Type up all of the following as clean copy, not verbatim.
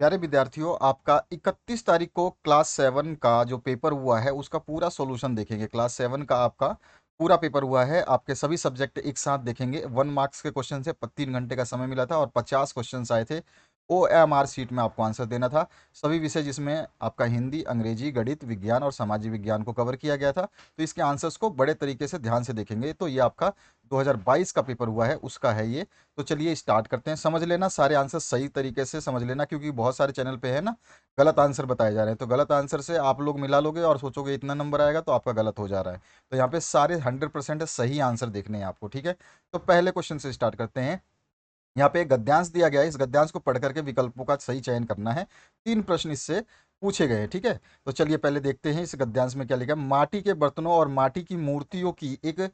प्यारे विद्यार्थियों, आपका 31 तारीख को क्लास 7 का जो पेपर हुआ है उसका पूरा सॉल्यूशन देखेंगे। क्लास 7 का आपका पूरा पेपर हुआ है, आपके सभी सब्जेक्ट एक साथ देखेंगे। 1 मार्क्स के क्वेश्चन से 3 घंटे का समय मिला था और 50 क्वेश्चन आए थे। OMR सीट में आपको आंसर देना था। सभी विषय जिसमें आपका हिंदी, अंग्रेजी, गणित, विज्ञान और सामाजिक विज्ञान को कवर किया गया था। तो इसके आंसर्स को बड़े तरीके से ध्यान से देखेंगे। तो ये आपका 2022 का पेपर हुआ है, उसका है ये। तो चलिए स्टार्ट करते हैं। समझ लेना, सारे आंसर सही तरीके से समझ लेना, क्योंकि बहुत सारे चैनल पे है ना गलत आंसर बताए जा रहे हैं। तो गलत आंसर से आप लोग मिला लोगे और सोचोगे इतना नंबर आएगा, तो आपका गलत हो जा रहा है। तो यहाँ पे सारे 100% सही आंसर देखने हैं आपको, ठीक है। तो पहले क्वेश्चन से स्टार्ट करते हैं। यहाँ पे एक गद्यांश दिया गया है, इस गद्यांश को पढ़ करके विकल्पों का सही चयन करना है। 3 प्रश्न इससे पूछे गए हैं, ठीक है। तो चलिए पहले देखते हैं इस गद्यांश में क्या लिखा है। माटी के बर्तनों और माटी की मूर्तियों की एक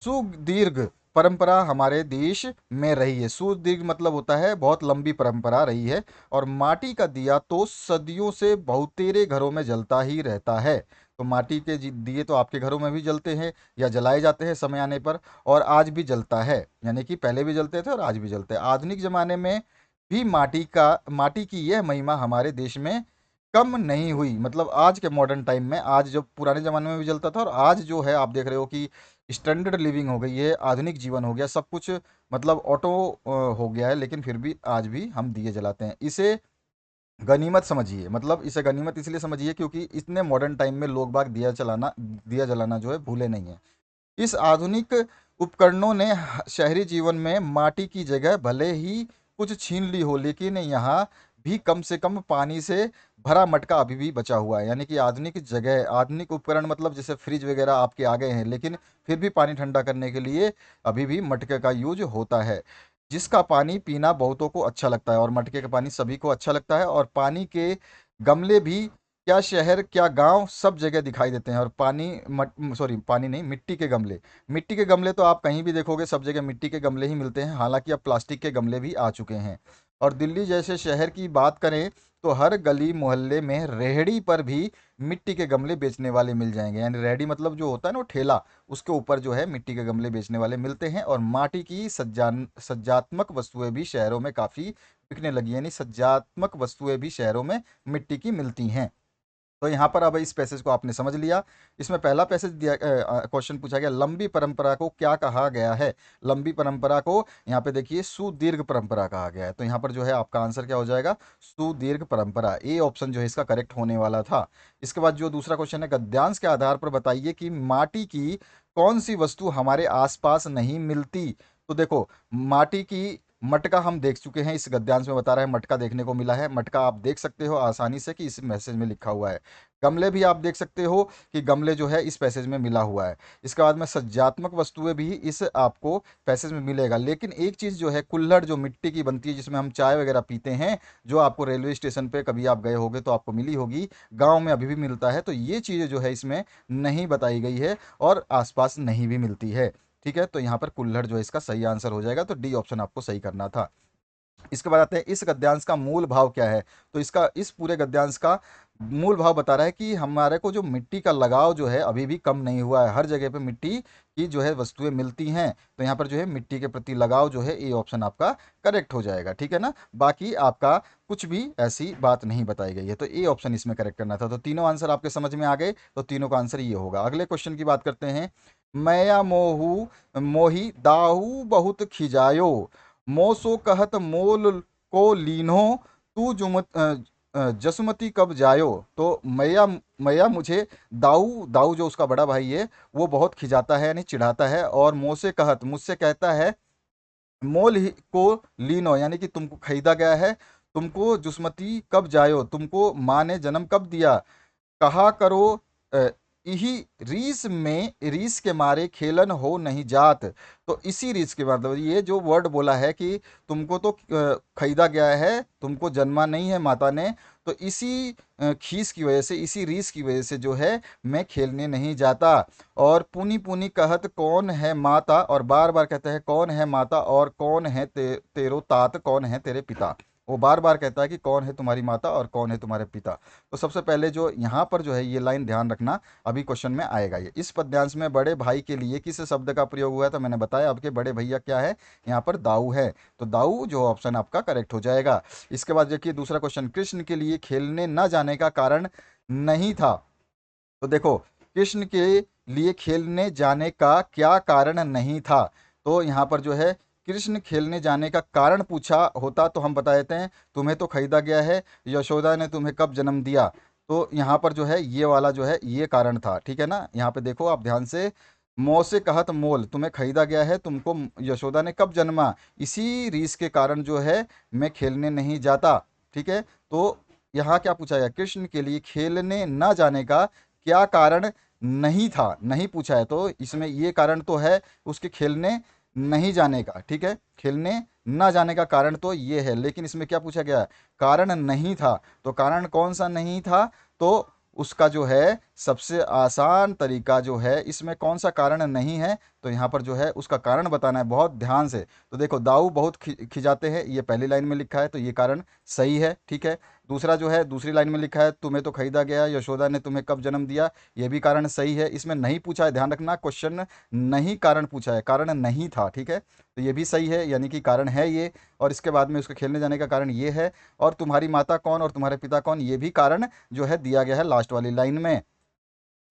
सुदीर्घ परंपरा हमारे देश में रही है। सुदीर्घ मतलब होता है बहुत लंबी परंपरा रही है। और माटी का दिया तो सदियों से बहुतेरे घरों में जलता ही रहता है। तो माटी के दिए तो आपके घरों में भी जलते हैं या जलाए जाते हैं समय आने पर, और आज भी जलता है। यानी कि पहले भी जलते थे और आज भी जलते हैं। आधुनिक जमाने में भी माटी की यह महिमा हमारे देश में कम नहीं हुई। मतलब आज के मॉडर्न टाइम में, आज जो पुराने ज़माने में भी जलता था और आज जो है आप देख रहे हो कि स्टैंडर्ड लिविंग हो गई है, आधुनिक जीवन हो गया, सब कुछ मतलब ऑटो हो गया है, लेकिन फिर भी आज भी हम दिए जलाते हैं। इसे गनीमत समझिए, मतलब इसे गनीमत इसलिए समझिए क्योंकि इतने मॉडर्न टाइम में लोग बाग दिया जलाना जो है भूले नहीं है। इस आधुनिक उपकरणों ने शहरी जीवन में माटी की जगह भले ही कुछ छीन ली हो, लेकिन यहाँ भी कम से कम पानी से भरा मटका अभी भी बचा हुआ है। यानी कि आधुनिक जगह, आधुनिक उपकरण मतलब जैसे फ्रिज वगैरह आपके आ गए हैं, लेकिन फिर भी पानी ठंडा करने के लिए अभी भी मटके का यूज होता है। जिसका पानी पीना बहुतों को अच्छा लगता है, और मटके का पानी सभी को अच्छा लगता है। और पानी के गमले भी क्या शहर क्या गांव सब जगह दिखाई देते हैं। और सॉरी, पानी नहीं, मिट्टी के गमले। मिट्टी के गमले तो आप कहीं भी देखोगे, सब जगह मिट्टी के गमले ही मिलते हैं। हालांकि अब प्लास्टिक के गमले भी आ चुके हैं। और दिल्ली जैसे शहर की बात करें तो हर गली मोहल्ले में रेहड़ी पर भी मिट्टी के गमले बेचने वाले मिल जाएंगे। यानी रेहड़ी मतलब जो होता है ना वो ठेला, उसके ऊपर जो है मिट्टी के गमले बेचने वाले मिलते हैं। और माटी की सज्जात्मक वस्तुएं भी शहरों में काफ़ी बिकने लगी, यानी सज्जात्मक वस्तुएं भी शहरों में मिट्टी की मिलती हैं। तो यहाँ पर अब इस पैसेज को आपने समझ लिया। इसमें पहला पैसेज दिया, क्वेश्चन पूछा गया, लंबी परंपरा को क्या कहा गया है। लंबी परंपरा को यहाँ पे देखिए सुदीर्घ परंपरा कहा गया है। तो यहाँ पर जो है आपका आंसर क्या हो जाएगा, सुदीर्घ परंपरा। ए ऑप्शन जो है इसका करेक्ट होने वाला था। इसके बाद जो दूसरा क्वेश्चन है, गद्यांश के आधार पर बताइए कि माटी की कौन सी वस्तु हमारे आसपास नहीं मिलती। तो देखो, माटी की मटका हम देख चुके हैं, इस गद्यांश में बता रहा है मटका देखने को मिला है। मटका आप देख सकते हो आसानी से कि इस मैसेज में लिखा हुआ है। गमले भी आप देख सकते हो कि गमले जो है इस पैसेज में मिला हुआ है। इसके बाद में सज्जात्मक वस्तुएं भी इस आपको पैसेज में मिलेगा। लेकिन एक चीज़ जो है, कुल्हड़ जो मिट्टी की बनती है जिसमें हम चाय वगैरह पीते हैं, जो आपको रेलवे स्टेशन पे कभी आप गए होगे तो आपको मिली होगी, गांव में अभी भी मिलता है। तो ये चीज़ें जो है इसमें नहीं बताई गई है और आसपास नहीं भी मिलती है। ठीक है, तो यहाँ पर कुल्हड़ जो है इसका सही आंसर हो जाएगा। तो डी ऑप्शन आपको सही करना था। इसके बाद आते हैं, इस गद्यांश का मूल भाव क्या है। तो इसका, इस पूरे गद्यांश का मूल भाव बता रहा है कि हमारे को जो मिट्टी का लगाव जो है अभी भी कम नहीं हुआ है। हर जगह पे मिट्टी की जो है वस्तुएं मिलती हैं। तो यहाँ पर जो है मिट्टी के प्रति लगाव जो है, ये ऑप्शन आपका करेक्ट हो जाएगा, ठीक है ना। बाकी आपका कुछ भी ऐसी बात नहीं बताई गई है, तो ए ऑप्शन इसमें करेक्ट करना था। तो तीनों आंसर आपके समझ में आ गए, तो तीनों का आंसर ये होगा। अगले क्वेश्चन की बात करते हैं। मैया मोहू मोही दाहू बहुत खिजायो, मोसो कहत मोल को लीन्हो, तू जसुमती कब जायो। तो मैया मैया मुझे दाऊ दाऊ जो उसका बड़ा भाई है वो बहुत खिजाता है, यानी चिढ़ाता है। और मोसे कहत मुझसे कहता है, को लीनो यानी कि तुमको खरीदा गया है, तुमको जुस्मती कब जायो, तुमको माँ ने जन्म कब दिया, कहा करो अ, इही रीस में रीस के मारे खेलन हो नहीं जात। तो इसी रीस के मतलब ये जो वर्ड बोला है कि तुमको तो खरीदा गया है, तुमको जन्मा नहीं है माता ने, तो इसी खीस की वजह से, इसी रीस की वजह से जो है मैं खेलने नहीं जाता। और पुनी पुनी कहत कौन है माता, और बार बार कहते हैं कौन है माता और कौन है तेरो तात, कौन है तेरे पिता। वो बार बार कहता है कि कौन है तुम्हारी माता और कौन है तुम्हारे पिता। तो सबसे पहले जो यहाँ पर जो है ये लाइन ध्यान रखना, अभी क्वेश्चन में आएगा ये। इस पद्यांश में बड़े भाई के लिए किस शब्द का प्रयोग हुआ है, तो मैंने बताया आपके बड़े भैया क्या है, यहाँ पर दाऊ है। तो दाऊ जो ऑप्शन आपका करेक्ट हो जाएगा। इसके बाद देखिए दूसरा क्वेश्चन, कृष्ण के लिए खेलने न जाने का कारण नहीं था। तो देखो, कृष्ण के लिए खेलने जाने का क्या कारण नहीं था, तो यहाँ पर जो है कृष्ण खेलने जाने का कारण पूछा होता तो हम बता देते हैं, तुम्हें तो खरीदा गया है, यशोदा ने तुम्हें कब जन्म दिया। तो यहाँ पर जो है ये वाला जो है ये कारण था, ठीक है ना। यहाँ पे देखो आप ध्यान से, मोह से कहत मोल, तुम्हें खरीदा गया है, तुमको यशोदा ने कब जन्मा, इसी रीस के कारण जो है मैं खेलने नहीं जाता, ठीक है। तो यहाँ क्या पूछा गया, कृष्ण के लिए खेलने न जाने का क्या कारण नहीं था, नहीं पूछा है, तो इसमें ये कारण तो है उसके खेलने नहीं जाने का, ठीक है। खेलने न जाने का कारण तो ये है, लेकिन इसमें क्या पूछा गया है, कारण नहीं था। तो कारण कौन सा नहीं था, तो उसका जो है सबसे आसान तरीका जो है, इसमें कौन सा कारण नहीं है, तो यहाँ पर जो है उसका कारण बताना है बहुत ध्यान से। तो देखो, दाऊ बहुत खिजाते हैं, ये पहली लाइन में लिखा है, तो ये कारण सही है, ठीक है। दूसरा जो है दूसरी लाइन में लिखा है, तुम्हें तो खरीदा गया, यशोदा ने तुम्हें कब जन्म दिया, ये भी कारण सही है। इसमें नहीं पूछा है, ध्यान रखना, क्वेश्चन नहीं कारण पूछा है, कारण नहीं था, ठीक है। तो ये भी सही है, यानी कि कारण है ये। और इसके बाद में उसके खेलने जाने का कारण ये है। और तुम्हारी माता कौन और तुम्हारे पिता कौन, ये भी कारण जो है दिया गया है लास्ट वाली लाइन में,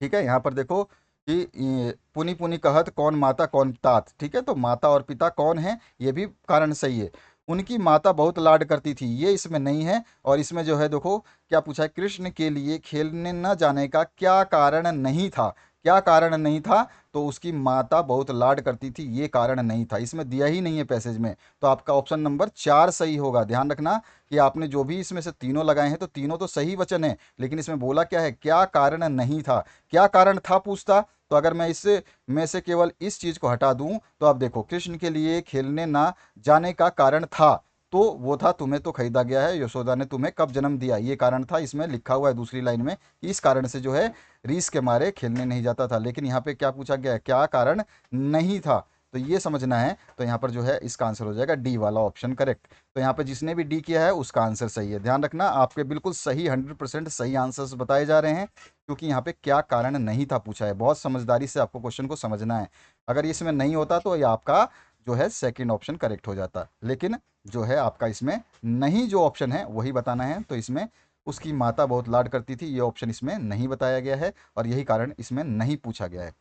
ठीक है। यहाँ पर देखो कि पुनि पुनि कहत कौन माता कौन तात, ठीक है। तो माता और पिता कौन है, ये भी कारण सही है। उनकी माता बहुत लाड करती थी, ये इसमें नहीं है। और इसमें जो है देखो क्या पूछा है, कृष्ण के लिए खेलने न जाने का क्या कारण नहीं था, क्या कारण नहीं था, तो उसकी माता बहुत लाड करती थी, ये कारण नहीं था, इसमें दिया ही नहीं है पैसेज में। तो आपका ऑप्शन नंबर 4 सही होगा। ध्यान रखना कि आपने जो भी इसमें से तीनों लगाए हैं तो तीनों तो सही वचन है, लेकिन इसमें बोला क्या है, क्या कारण नहीं था। क्या कारण था पूछता, तो अगर मैं इससे में से केवल इस चीज को हटा दूं, तो आप देखो, कृष्ण के लिए खेलने ना जाने का कारण था, तो वो था तुम्हें तो खरीदा गया है, यशोदा ने तुम्हें कब जन्म दिया, ये कारण था। इसमें लिखा हुआ है दूसरी लाइन में, इस कारण से जो है रीस के मारे खेलने नहीं जाता था। लेकिन यहाँ पे क्या पूछा गया है, क्या कारण नहीं था, तो ये समझना है। तो यहाँ पर जो है इसका आंसर हो जाएगा डी वाला ऑप्शन करेक्ट। तो यहाँ पे जिसने भी डी किया है उसका आंसर सही है। ध्यान रखना, आपके बिल्कुल सही 100% सही आंसर्स बताए जा रहे हैं, क्योंकि यहाँ पे क्या कारण नहीं था पूछा है। बहुत समझदारी से आपको क्वेश्चन को समझना है। अगर इसमें नहीं होता तो ये आपका जो है सेकंड ऑप्शन करेक्ट हो जाता, लेकिन जो है आपका इसमें नहीं, जो ऑप्शन है वही बताना है। तो इसमें उसकी माता बहुत लाड करती थी, ये ऑप्शन इसमें नहीं बताया गया है, और यही कारण इसमें नहीं पूछा गया है।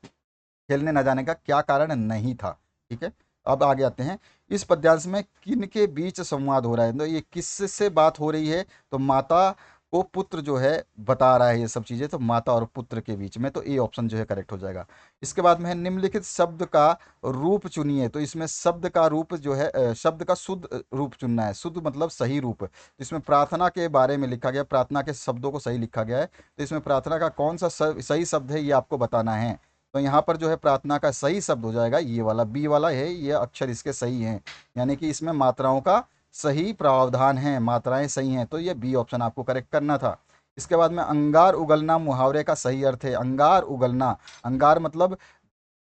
खेलने न जाने का क्या कारण नहीं था, ठीक है। अब आगे आते हैं, इस पद्यांश में किन के बीच संवाद हो रहा है, तो ये किससे बात हो रही है, तो माता को पुत्र जो है बता रहा है ये सब चीजें, तो माता और पुत्र के बीच में, तो ए ऑप्शन जो है करेक्ट हो जाएगा। इसके बाद में है निम्नलिखित शब्द का रूप चुनिए, तो इसमें शब्द का रूप जो है शब्द का शुद्ध रूप चुनना है, शुद्ध मतलब सही रूप। तो इसमें प्रार्थना के बारे में लिखा गया, प्रार्थना के शब्दों को सही लिखा गया है, तो इसमें प्रार्थना का कौन सा सही शब्द है ये आपको बताना है। तो यहाँ पर जो है प्रार्थना का सही शब्द हो जाएगा ये वाला, बी वाला है, ये अक्षर इसके सही हैं, यानी कि इसमें मात्राओं का सही प्रावधान है, मात्राएं सही हैं, तो ये बी ऑप्शन आपको करेक्ट करना था। इसके बाद में अंगार उगलना मुहावरे का सही अर्थ है, अंगार उगलना, अंगार मतलब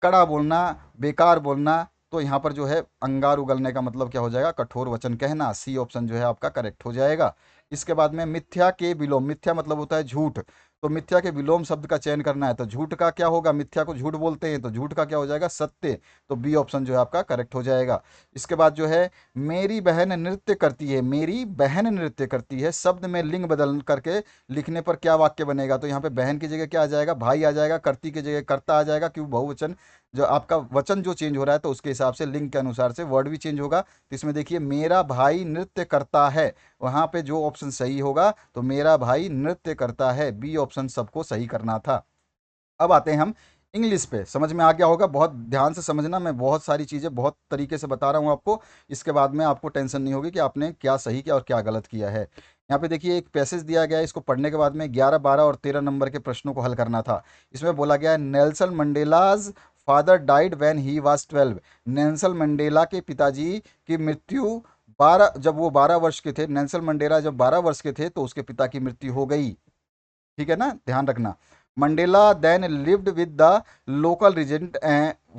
कड़ा बोलना, बेकार बोलना, तो यहाँ पर जो है अंगार उगलने का मतलब क्या हो जाएगा, कठोर वचन कहना, सी ऑप्शन जो है आपका करेक्ट हो जाएगा। इसके बाद में मिथ्या के विलोम, मिथ्या मतलब होता है झूठ, तो मिथ्या के विलोम शब्द का चयन करना है, तो झूठ का क्या होगा, मिथ्या को झूठ बोलते हैं, तो झूठ का क्या हो जाएगा, सत्य, तो बी ऑप्शन जो है आपका करेक्ट हो जाएगा। इसके बाद जो है मेरी बहन नृत्य करती है, मेरी बहन नृत्य करती है, शब्द में लिंग बदल करके लिखने पर क्या वाक्य बनेगा, तो यहाँ पे बहन की जगह क्या आ जाएगा, भाई आ जाएगा, करती की जगह करता आ जाएगा, क्यों बहुवचन जो आपका वचन जो चेंज हो रहा है, तो उसके हिसाब से लिंग के अनुसार से वर्ड भी चेंज होगा। तो इसमें देखिए मेरा भाई नृत्य करता है, वहां पे जो ऑप्शन सही होगा, तो मेरा भाई नृत्य करता है, बी ऑप्शन सबको सही करना था। अब आते हैं हम इंग्लिश पे, समझ में आ गया होगा, बहुत ध्यान से समझना, मैं बहुत सारी चीज़ें बहुत तरीके से बता रहा हूँ आपको, इसके बाद में आपको टेंशन नहीं होगी कि आपने क्या सही किया और क्या गलत किया है। यहाँ पे देखिए एक पैसेज दिया गया है, इसको पढ़ने के बाद में 11, 12 और 13 नंबर के प्रश्नों को हल करना था। इसमें बोला गया है Nelson Mandela's father died when he was 12, Nelson Mandela के पिताजी की मृत्यु 12, जब वो 12 वर्ष के थे, नेल्सन मंडेला जब 12 वर्ष के थे तो उसके पिता की मृत्यु हो गई, ठीक है ना, ध्यान रखना। Mandela then lived with the local resident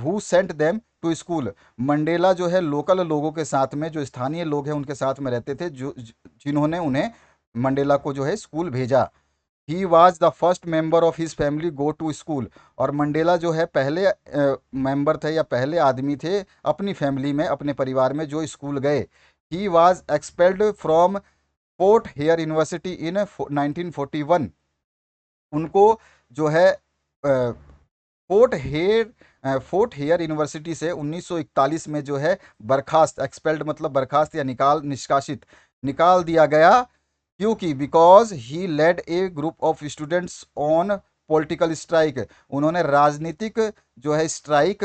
who sent them to school. Mandela जो है लोकल लोगों के साथ में, जो स्थानीय लोग हैं उनके साथ में रहते थे, जो जिन्होंने उन्हें, मंडेला को जो है स्कूल भेजा। He was the first member of his family go to school. और मंडेला जो है पहले मेंबर थे या पहले आदमी थे अपनी फैमिली में, अपने परिवार में, जो स्कूल गए। He was expelled from Fort Hare University in 1941। उनको जो है फोर्ट हेयर यूनिवर्सिटी से 1941 में जो है बर्खास्त, एक्सपेल्ड मतलब बर्खास्त या निष्कासित, निकाल दिया गया। क्योंकि because he led a group of students on political strike. उन्होंने राजनीतिक जो है स्ट्राइक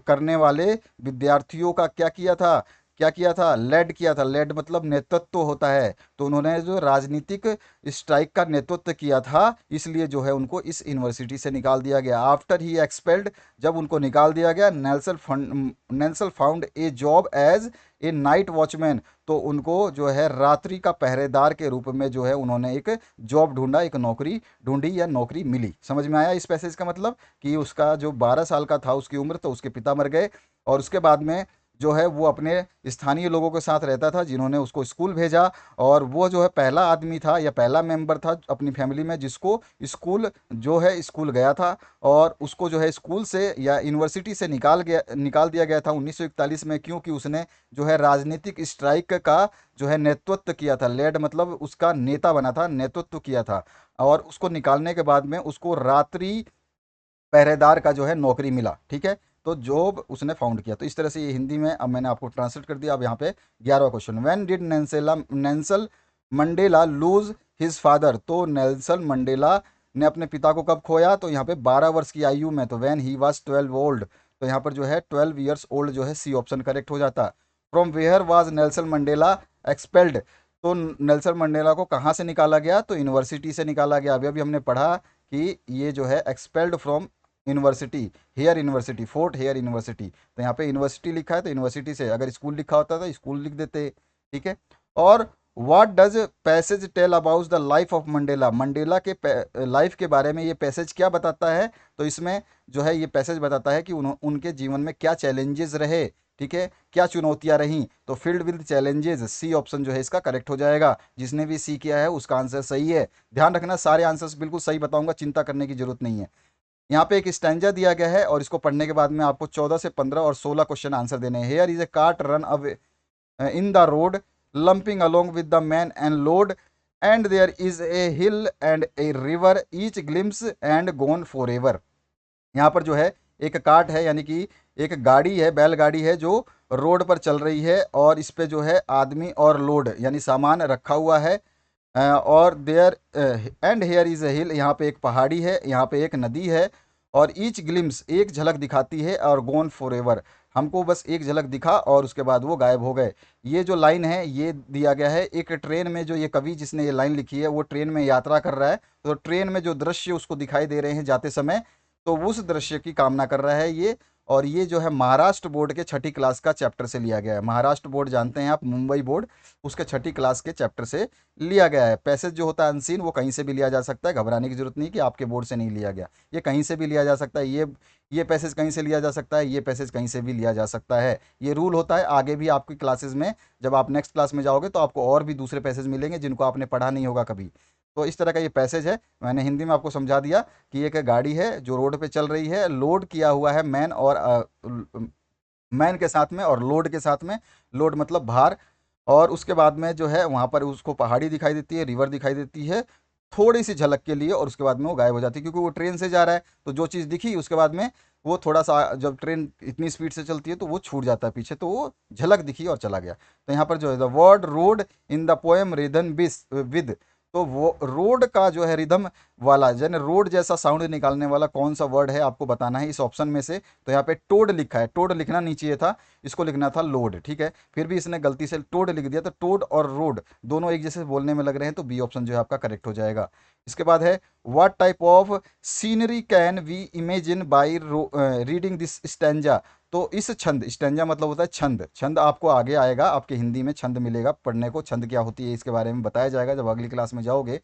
करने वाले विद्यार्थियों का क्या किया था, लेड किया था। लेड मतलब नेतृत्व होता है, तो उन्होंने जो राजनीतिक स्ट्राइक का नेतृत्व किया था, इसलिए जो है उनको इस यूनिवर्सिटी से निकाल दिया गया। आफ्टर ही एक्सपेल्ड, जब उनको निकाल दिया गया, Nelson found a job as a night watchman. तो उनको जो है रात्रि का पहरेदार के रूप में जो है उन्होंने एक जॉब ढूंढा, एक नौकरी ढूंढी या नौकरी मिली। समझ में आया इस पैसेज का मतलब? कि उसका जो 12 साल का था उसकी उम्र, तो उसके पिता मर गए, और उसके बाद में जो है वो अपने स्थानीय लोगों के साथ रहता था जिन्होंने उसको स्कूल भेजा। और वो जो है पहला आदमी था या पहला मेंबर था अपनी फैमिली में जिसको स्कूल गया था। और उसको जो है स्कूल से या यूनिवर्सिटी से निकाल दिया गया था 1941 में, क्योंकि उसने जो है राजनीतिक स्ट्राइक का जो है नेतृत्व किया था। लेड मतलब उसका नेता बना था, नेतृत्व किया था। और उसको निकालने के बाद में उसको रात्रि पहरेदार का जो है नौकरी मिला। ठीक है, तो जॉब उसने फाउंड किया। तो इस तरह से ये हिंदी में अब मैंने आपको ट्रांसलेट कर दिया। अब यहाँ पे 11वां question, when did Nelson Mandela lose his father. तो नेल्सन मंडेला ने अपने पिता को कब खोया? तो यहाँ पे 12 वर्ष की आयु में, तो व्हेन ही वाज 12 ओल्ड। तो यहाँ पर जो है 12 ईयर्स ओल्ड जो है सी ऑप्शन करेक्ट हो जाता। From where was Nelson Mandela expelled. तो नेल्सन मंडेला को कहाँ से निकाला गया? तो यूनिवर्सिटी से निकाला गया। अभी अभी हमने पढ़ा कि ये जो है expelled from university, Hare University, Fort Hare University. तो यहाँ पे यूनिवर्सिटी लिखा है तो यूनिवर्सिटी से, अगर स्कूल लिखा होता तो स्कूल लिख देते। ठीक है। और what does passage tell about the life of Mandela. Mandela के लाइफ के बारे में ये पैसेज क्या बताता है? तो इसमें जो है ये पैसेज बताता है कि उनके जीवन में क्या चैलेंजेस रहे। ठीक है, क्या चुनौतियां रहीं? तो filled with challenges, C option जो है इसका करेक्ट हो जाएगा। जिसने भी सी किया है उसका आंसर सही है। ध्यान रखना, सारे आंसर्स बिल्कुल सही बताऊंगा, चिंता करने की जरूरत नहीं है। यहाँ पे एक स्टैंजा दिया गया है और इसको पढ़ने के बाद में आपको 14 से 15 और 16 क्वेश्चन आंसर देने हैं। Here is a cart run away in the road lumping along with the man and load and there is a hill and a river each glimpse and gone for ever. यहाँ पर जो है एक cart है, यानी कि एक गाड़ी है, बैलगाड़ी है जो रोड पर चल रही है, और इस पे जो है आदमी और लोड यानी सामान रखा हुआ है। और there and here is a hill, यहाँ पे एक पहाड़ी है, यहाँ पे एक नदी है। और ईच ग्लिम्स, एक झलक दिखाती है, और गोन फॉर एवर, हमको बस एक झलक दिखा और उसके बाद वो गायब हो गए। ये जो लाइन है ये दिया गया है एक ट्रेन में। जो ये कवि जिसने ये लाइन लिखी है वो ट्रेन में यात्रा कर रहा है, तो ट्रेन में जो दृश्य उसको दिखाई दे रहे हैं जाते समय, तो उस दृश्य की कामना कर रहा है ये। और ये जो है महाराष्ट्र बोर्ड के छठी क्लास का चैप्टर से लिया गया है। महाराष्ट्र बोर्ड जानते हैं आप, मुंबई बोर्ड, उसके छठी क्लास के चैप्टर से लिया गया है। पैसेज जो होता है अनसीन, वो कहीं से भी लिया जा सकता है, घबराने की जरूरत नहीं कि आपके बोर्ड से नहीं लिया गया, ये कहीं से भी लिया जा सकता है। ये पैसेज कहीं से लिया जा सकता है, ये पैसेज कहीं से भी लिया जा सकता है। ये रूल होता है। आगे भी आपकी क्लासेस में जब आप नेक्स्ट क्लास में जाओगे तो आपको और भी दूसरे पैसेज मिलेंगे जिनको आपने पढ़ा नहीं होगा कभी। तो इस तरह का ये पैसेज है, मैंने हिंदी में आपको समझा दिया कि एक गाड़ी है जो रोड पे चल रही है, लोड किया हुआ है मैन और मैन के साथ में और लोड के साथ में। लोड मतलब भार। और उसके बाद में जो है वहाँ पर उसको पहाड़ी दिखाई देती है, रिवर दिखाई देती है थोड़ी सी झलक के लिए, और उसके बाद में वो गायब हो जाती है क्योंकि वो ट्रेन से जा रहा है। तो जो चीज़ दिखी उसके बाद में वो थोड़ा सा, जब ट्रेन इतनी स्पीड से चलती है तो वो छूट जाता है पीछे, तो वो झलक दिखी और चला गया। तो यहाँ पर जो है the word road in the poem रिदन बिस विद, तो वो रोड का जो है रिदम वाला, यानी रोड जैसा साउंड निकालने वाला कौन सा वर्ड है आपको बताना है इस ऑप्शन में से। तो यहाँ पे टोड लिखा है, टोड लिखना नहीं चाहिए था, इसको लिखना था लोड। ठीक है, फिर भी इसने गलती से टोड लिख दिया, तो टोड और रोड दोनों एक जैसे बोलने में लग रहे हैं, तो बी ऑप्शन जो है आपका करेक्ट हो जाएगा। इसके बाद है what type of scenery can we imagine by reading this stanza. तो इस छंद, स्टैंजा मतलब होता है छंद, छंद आपको आगे आएगा, आपके हिंदी में छंद मिलेगा पढ़ने को। छंद क्या होती है इसके बारे में बताया जाएगा जब अगली क्लास में जाओगे।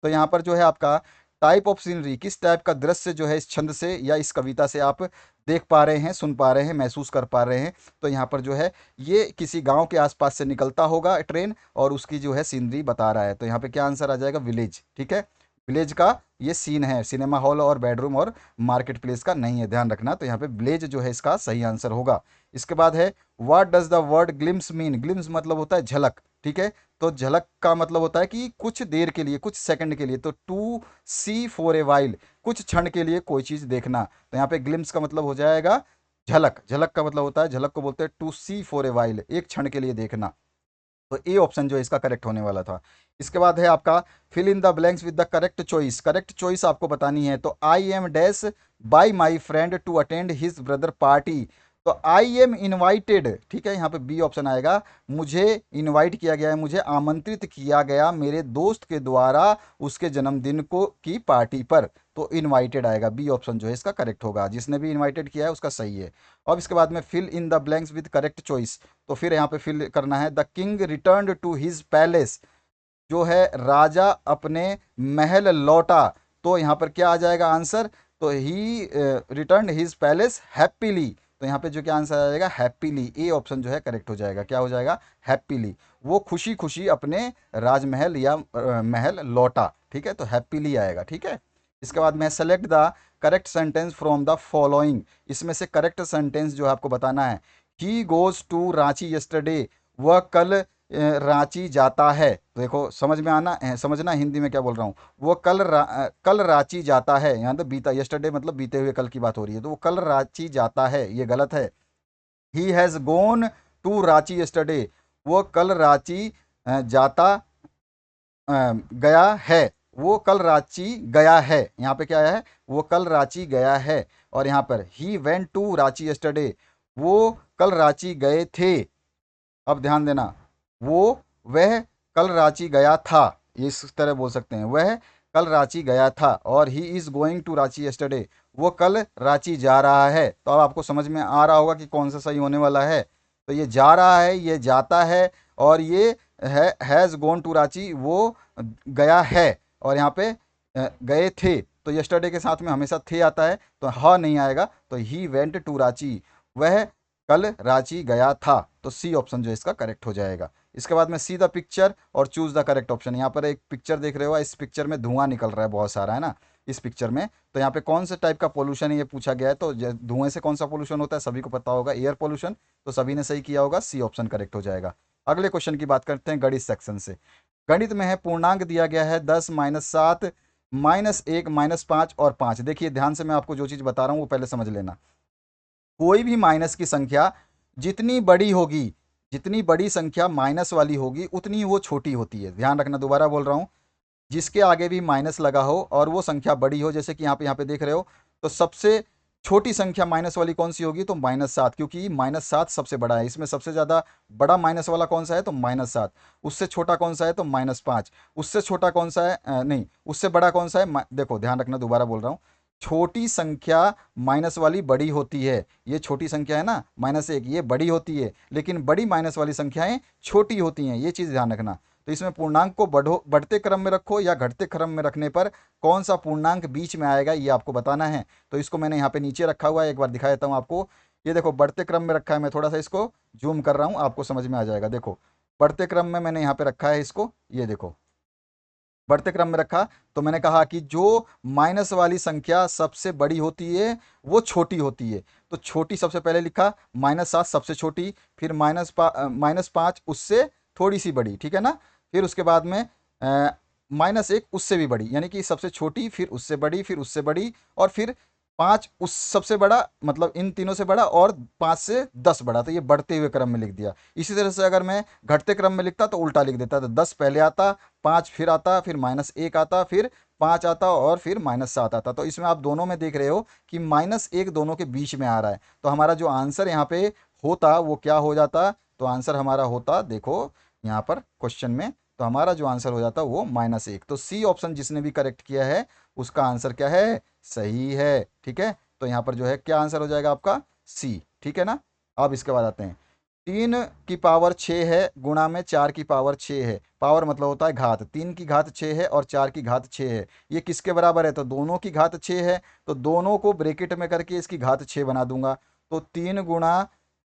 तो यहाँ पर जो है आपका टाइप ऑफ सीनरी, किस टाइप का दृश्य जो है इस छंद से या इस कविता से आप देख पा रहे हैं, सुन पा रहे हैं, महसूस कर पा रहे हैं। तो यहाँ पर जो है ये किसी गांव के आसपास से निकलता होगा ट्रेन और उसकी जो है सीनरी बता रहा है। तो यहाँ पे क्या आंसर आ जाएगा, विलेज। ठीक है, विलेज का ये सीन है, सिनेमा हॉल और बेडरूम और मार्केट प्लेस का नहीं है, ध्यान रखना। तो यहाँ पे विलेज जो है इसका सही आंसर होगा। इसके बाद है what does the word glimpse mean. Glimpse मतलब होता है झलक। ठीक है, तो झलक का मतलब होता है कि कुछ देर के लिए, कुछ सेकंड के लिए। तो to see for a while, कुछ क्षण के लिए कोई चीज देखना। तो यहाँ पे ग्लिम्स का मतलब हो जाएगा झलक। झलक का मतलब होता है, झलक को बोलते हैं to see for a while, एक क्षण के लिए देखना। तो ए ऑप्शन जो है इसका करेक्ट होने वाला था। इसके बाद है आपका fill in the blanks with the correct choice. Correct choice आपको बतानी है। तो I am dash by my friend to attend his brother party. तो आई एम इनवाइटेड, ठीक है, यहाँ पे बी ऑप्शन आएगा। मुझे इनवाइट किया गया है, मुझे आमंत्रित किया गया मेरे दोस्त के द्वारा उसके जन्मदिन को की पार्टी पर। तो इनवाइटेड आएगा, बी ऑप्शन जो है इसका करेक्ट होगा। जिसने भी इनवाइटेड किया है उसका सही है। अब इसके बाद में fill in the blanks with correct choice. तो फिर यहाँ पे फिल करना है the king return to his palace. जो है राजा अपने महल लौटा। तो यहाँ पर क्या आ जाएगा आंसर, तो ही रिटर्न हिज पैलेस हैप्पीली। तो यहाँ पे जो क्या आंसर आ जाएगा, हैप्पीली। ए ऑप्शन जो है करेक्ट हो जाएगा। क्या हो जाएगा, हैप्पीली। वो खुशी खुशी अपने राजमहल या महल लौटा। ठीक है, तो हैप्पीली आएगा। ठीक है, इसके बाद में select the correct sentence from the following. इसमें से करेक्ट सेंटेंस जो है आपको बताना है। He goes to Ranchi yesterday, वह कल रांची जाता है। तो देखो समझ में आना समझना हिंदी में क्या बोल रहा हूँ। वो कल रांची जाता है। यहाँ तो बीता, यस्टरडे मतलब बीते हुए कल की बात हो रही है। तो वो कल रांची जाता है, ये गलत है। He has gone to Ranchi yesterday, वो कल रांची जाता गया है। वो कल रांची गया है, यहाँ पे क्या है, वो कल रांची गया है। और यहाँ पर he went to Ranchi yesterday, वो कल रांची गए थे। अब ध्यान देना, वो वह कल रांची गया था, ये इस तरह बोल सकते हैं, वह कल रांची गया था। और he is going to Ranchi yesterday, वो कल रांची जा रहा है। तो अब आपको समझ में आ रहा होगा कि कौन सा सही होने वाला है। तो ये जा रहा है, ये जाता है, और ये है हैज़ गोन टू रांची, वो गया है। और यहाँ पे गए थे, तो यस्टरडे के साथ में हमेशा थे आता है, तो ह नहीं आएगा। तो ही वेंट टू रांची, वह कल रांची गया था। तो सी ऑप्शन जो है इसका करेक्ट हो जाएगा। इसके बाद में सी द पिक्चर और चूज द करेक्ट ऑप्शन। यहाँ पर एक पिक्चर देख रहे हो, इस पिक्चर में धुआं निकल रहा है बहुत सारा, है ना, इस पिक्चर में। तो यहाँ पे कौन से टाइप का पोल्यूशन है ये पूछा गया है। तो धुएं से कौन सा पोल्यूशन होता है, सभी को पता होगा, एयर पोल्यूशन। तो सभी ने सही किया होगा, सी ऑप्शन करेक्ट हो जाएगा। अगले क्वेश्चन की बात करते हैं गणित सेक्शन से। गणित में है पूर्णांक दिया गया है 10 -7 -1 -5 और 5। देखिए ध्यान से, मैं आपको जो चीज़ बता रहा हूँ वो पहले समझ लेना। कोई भी माइनस की संख्या जितनी बड़ी होगी, जितनी बड़ी संख्या माइनस वाली होगी उतनी वो छोटी होती है। ध्यान रखना, दोबारा बोल रहा हूँ। जिसके आगे भी माइनस लगा हो और वो संख्या बड़ी हो, जैसे कि यहाँ पे देख रहे हो, तो सबसे छोटी संख्या माइनस वाली कौन सी होगी, तो -7, क्योंकि -7 सबसे बड़ा है। इसमें सबसे ज़्यादा बड़ा माइनस वाला कौन सा है, तो -7। उससे छोटा कौन सा है, तो -5। उससे छोटा कौन सा है, नहीं, उससे बड़ा कौन सा है, देखो ध्यान रखना, दोबारा बोल रहा हूँ। छोटी संख्या माइनस वाली बड़ी होती है। ये छोटी संख्या है ना, -1, ये बड़ी होती है, लेकिन बड़ी माइनस वाली संख्याएं छोटी होती हैं, ये चीज़ ध्यान रखना। तो इसमें पूर्णांक को बढ़ते क्रम में रखो या घटते क्रम में रखने पर कौन सा पूर्णांक बीच में आएगा, ये आपको बताना है। तो इसको मैंने यहाँ पे नीचे रखा हुआ है, एक बार दिखा देता हूँ आपको। ये देखो बढ़ते क्रम में रखा है, मैं थोड़ा सा इसको जूम कर रहा हूँ, आपको समझ में आ जाएगा। देखो बढ़ते क्रम में मैंने यहाँ पे रखा है इसको, ये देखो बढ़ते क्रम में रखा। तो मैंने कहा कि जो माइनस वाली संख्या सबसे बड़ी होती है वो छोटी होती है। तो छोटी सबसे पहले लिखा, -7 सबसे छोटी, फिर -5 उससे थोड़ी सी बड़ी, ठीक है ना। फिर उसके बाद में -1 उससे भी बड़ी, यानी कि सबसे छोटी, फिर उससे बड़ी, फिर उससे बड़ी, और फिर 5 उस सबसे बड़ा, मतलब इन तीनों से बड़ा, और 5 से 10 बड़ा। तो ये बढ़ते हुए क्रम में लिख दिया। इसी तरह से अगर मैं घटते क्रम में लिखता तो उल्टा लिख देता, तो 10 पहले आता, 5 फिर आता, फिर -1 आता, फिर 5 आता, और फिर -7 आता। तो इसमें आप दोनों में देख रहे हो कि -1 दोनों के बीच में आ रहा है। तो हमारा जो आंसर यहाँ पे होता वो क्या हो जाता, तो आंसर हमारा होता, देखो यहाँ पर क्वेश्चन में, तो हमारा जो आंसर हो जाता वो -1। तो सी ऑप्शन जिसने भी करेक्ट किया है उसका आंसर क्या है, सही है। ठीक है, तो यहाँ पर जो है क्या आंसर हो जाएगा आपका, सी। ठीक है ना। अब इसके बाद आते हैं 3 की पावर 6 है गुणा में 4 की पावर 6 है। पावर मतलब होता है घात। 3 की घात 6 है और 4 की घात 6 है। ये किसके बराबर है? तो दोनों की घात 6 है, तो दोनों को ब्रेकेट में करके इसकी घात 6 बना दूंगा। तो 3 गुणा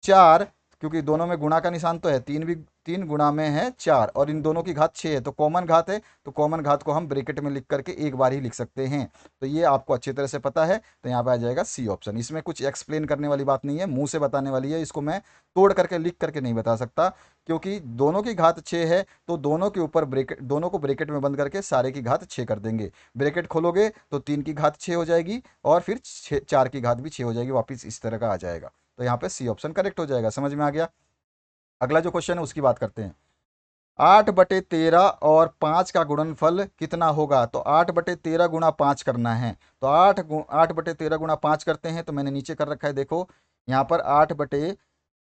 4, क्योंकि दोनों में गुणा का निशान तो है, 3 भी 3 गुणा में है 4 और इन दोनों की घात 6 है, तो कॉमन घात है, तो कॉमन घात को हम ब्रेकेट में लिख करके एक बार ही लिख सकते हैं। तो ये आपको अच्छी तरह से पता है, तो यहाँ पे आ जाएगा सी ऑप्शन। इसमें कुछ एक्सप्लेन करने वाली बात नहीं है, मुंह से बताने वाली है। इसको मैं तोड़ करके लिख करके नहीं बता सकता, क्योंकि दोनों की घात 6 है, तो दोनों के ऊपर ब्रेकेट, दोनों को ब्रेकेट में बंद करके सारे की घात 6 कर देंगे। ब्रेकेट खोलोगे तो 3 की घात 6 हो जाएगी और फिर 4 की घात भी 6 हो जाएगी, वापिस इस तरह का आ जाएगा। तो यहाँ पे सी ऑप्शन करेक्ट हो जाएगा। समझ में आ गया? अगला जो क्वेश्चन है उसकी बात करते हैं। 8/13 और 5 का गुणनफल कितना होगा? तो 8/13 गुणा 5 करना है। तो 8/13 गुणा 5 करते हैं, तो मैंने नीचे कर रखा है, देखो यहाँ पर 8 बटे,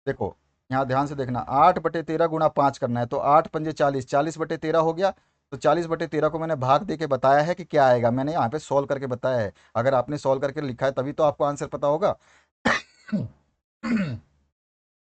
देखो यहाँ ध्यान से देखना, 8/13 गुणा 5 करना है, तो 8 पंजे 40, 40/13 हो गया। तो 40/13 को मैंने भाग दे के बताया है कि क्या आएगा, मैंने यहाँ पे सॉल्व करके बताया है। अगर आपने सॉल्व करके लिखा है तभी तो आपको आंसर पता होगा।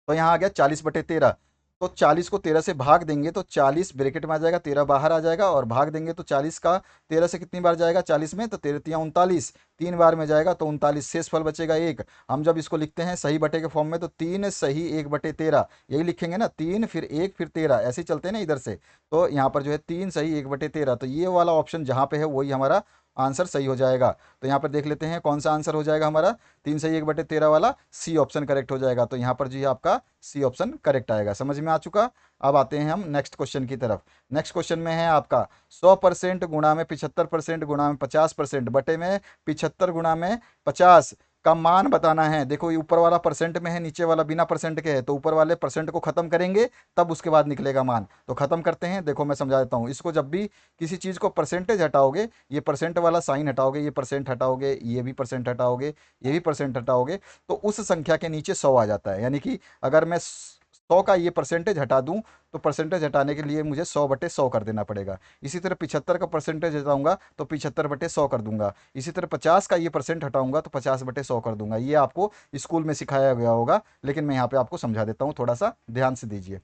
तो यहाँ आ गया 40/13। तो 40 को 13 से भाग देंगे तो 40 ब्रैकेट में आ जाएगा, 13 बाहर आ जाएगा, और भाग देंगे तो 40 का 13 से कितनी बार जाएगा 40 में? तो 13×3 = 39, 3 बार में जाएगा तो 39, शेष फल बचेगा 1। हम जब इसको लिखते हैं सही बटे के फॉर्म में तो 3 सही 1/13 यही लिखेंगे ना, 3 फिर 1 फिर 13, ऐसे ही चलते हैं ना इधर से। तो यहाँ पर जो है 3 सही 1/13, तो ये वाला ऑप्शन जहाँ पे है वही हमारा आंसर सही हो जाएगा। तो यहाँ पर देख लेते हैं कौन सा आंसर हो जाएगा हमारा, 3 सही 1/13 वाला सी ऑप्शन करेक्ट हो जाएगा। तो यहाँ पर जो है आपका सी ऑप्शन करेक्ट आएगा। समझ में आ चुका? अब आते हैं हम नेक्स्ट क्वेश्चन की तरफ। नेक्स्ट क्वेश्चन में है आपका 100% गुणा में 75% गुणा में 50% बटे में 75 गुणा में 50 का मान बताना है। देखो ये ऊपर वाला परसेंट में है, नीचे वाला बिना परसेंट के है, तो ऊपर वाले परसेंट को खत्म करेंगे तब उसके बाद निकलेगा मान। तो खत्म करते हैं, देखो मैं समझा देता हूँ इसको। जब भी किसी चीज़ को परसेंटेज हटाओगे, ये परसेंट वाला साइन हटाओगे, ये परसेंट हटाओगे, ये भी परसेंट हटाओगे, ये भी परसेंट हटाओगे, तो उस संख्या के नीचे 100 आ जाता है। यानी कि अगर मैं 100 का ये परसेंटेज हटा दूं, तो परसेंटेज हटाने के लिए मुझे 100/100 कर देना पड़ेगा। इसी तरह 75 का परसेंटेज हटाऊंगा तो 75/100 कर दूंगा। इसी तरह 50 का ये परसेंट हटाऊंगा तो 50/100 कर दूंगा। ये आपको स्कूल में सिखाया गया होगा, लेकिन मैं यहाँ पे आपको समझा देता हूँ, थोड़ा सा ध्यान से दीजिए।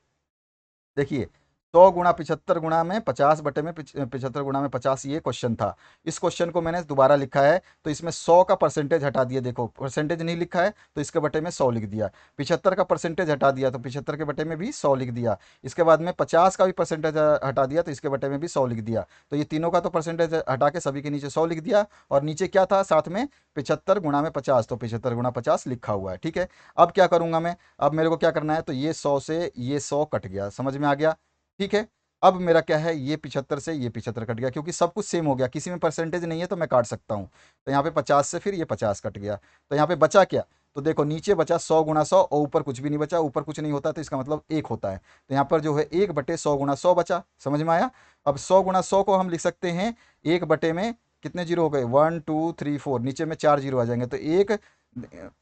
देखिए 100 गुणा 75 गुणा में 50 बटे में 75 गुणा में 50, ये क्वेश्चन था। इस क्वेश्चन को मैंने दोबारा लिखा है, तो इसमें 100 का परसेंटेज हटा दिया, देखो परसेंटेज नहीं लिखा है तो इसके बटे में 100 लिख दिया। 75 का परसेंटेज हटा दिया तो 75 के बटे में भी 100 लिख दिया। इसके बाद में 50 का भी परसेंटेज हटा दिया तो इसके बटे में भी 100 लिख दिया। तो ये तीनों का तो परसेंटेज हटा के सभी के नीचे 100 लिख दिया, और नीचे क्या था साथ में 75 गुणा में 50, तो 75 गुणा 50 लिखा हुआ है। ठीक है, अब क्या करूंगा मैं, अब मेरे को क्या करना है, तो ये 100 से ये 100 कट गया, समझ में आ गया? ठीक है, अब मेरा क्या है, ये 75 से ये 75 कट गया, क्योंकि सब कुछ सेम हो गया, किसी में परसेंटेज नहीं है तो मैं काट सकता हूँ। तो यहाँ पे 50 से फिर ये 50 कट गया, तो यहाँ पे बचा क्या, तो देखो नीचे बचा 100 गुणा 100 और ऊपर कुछ भी नहीं बचा। ऊपर कुछ नहीं होता तो इसका मतलब 1 होता है, तो यहाँ पर जो है 1/100 गुणा 100 बचा। समझ में आया? अब 100 गुणा 100 को हम लिख सकते हैं 1 बटे में कितने जीरो हो गए, 1 2 3 4, नीचे में 4 जीरो आ जाएंगे, तो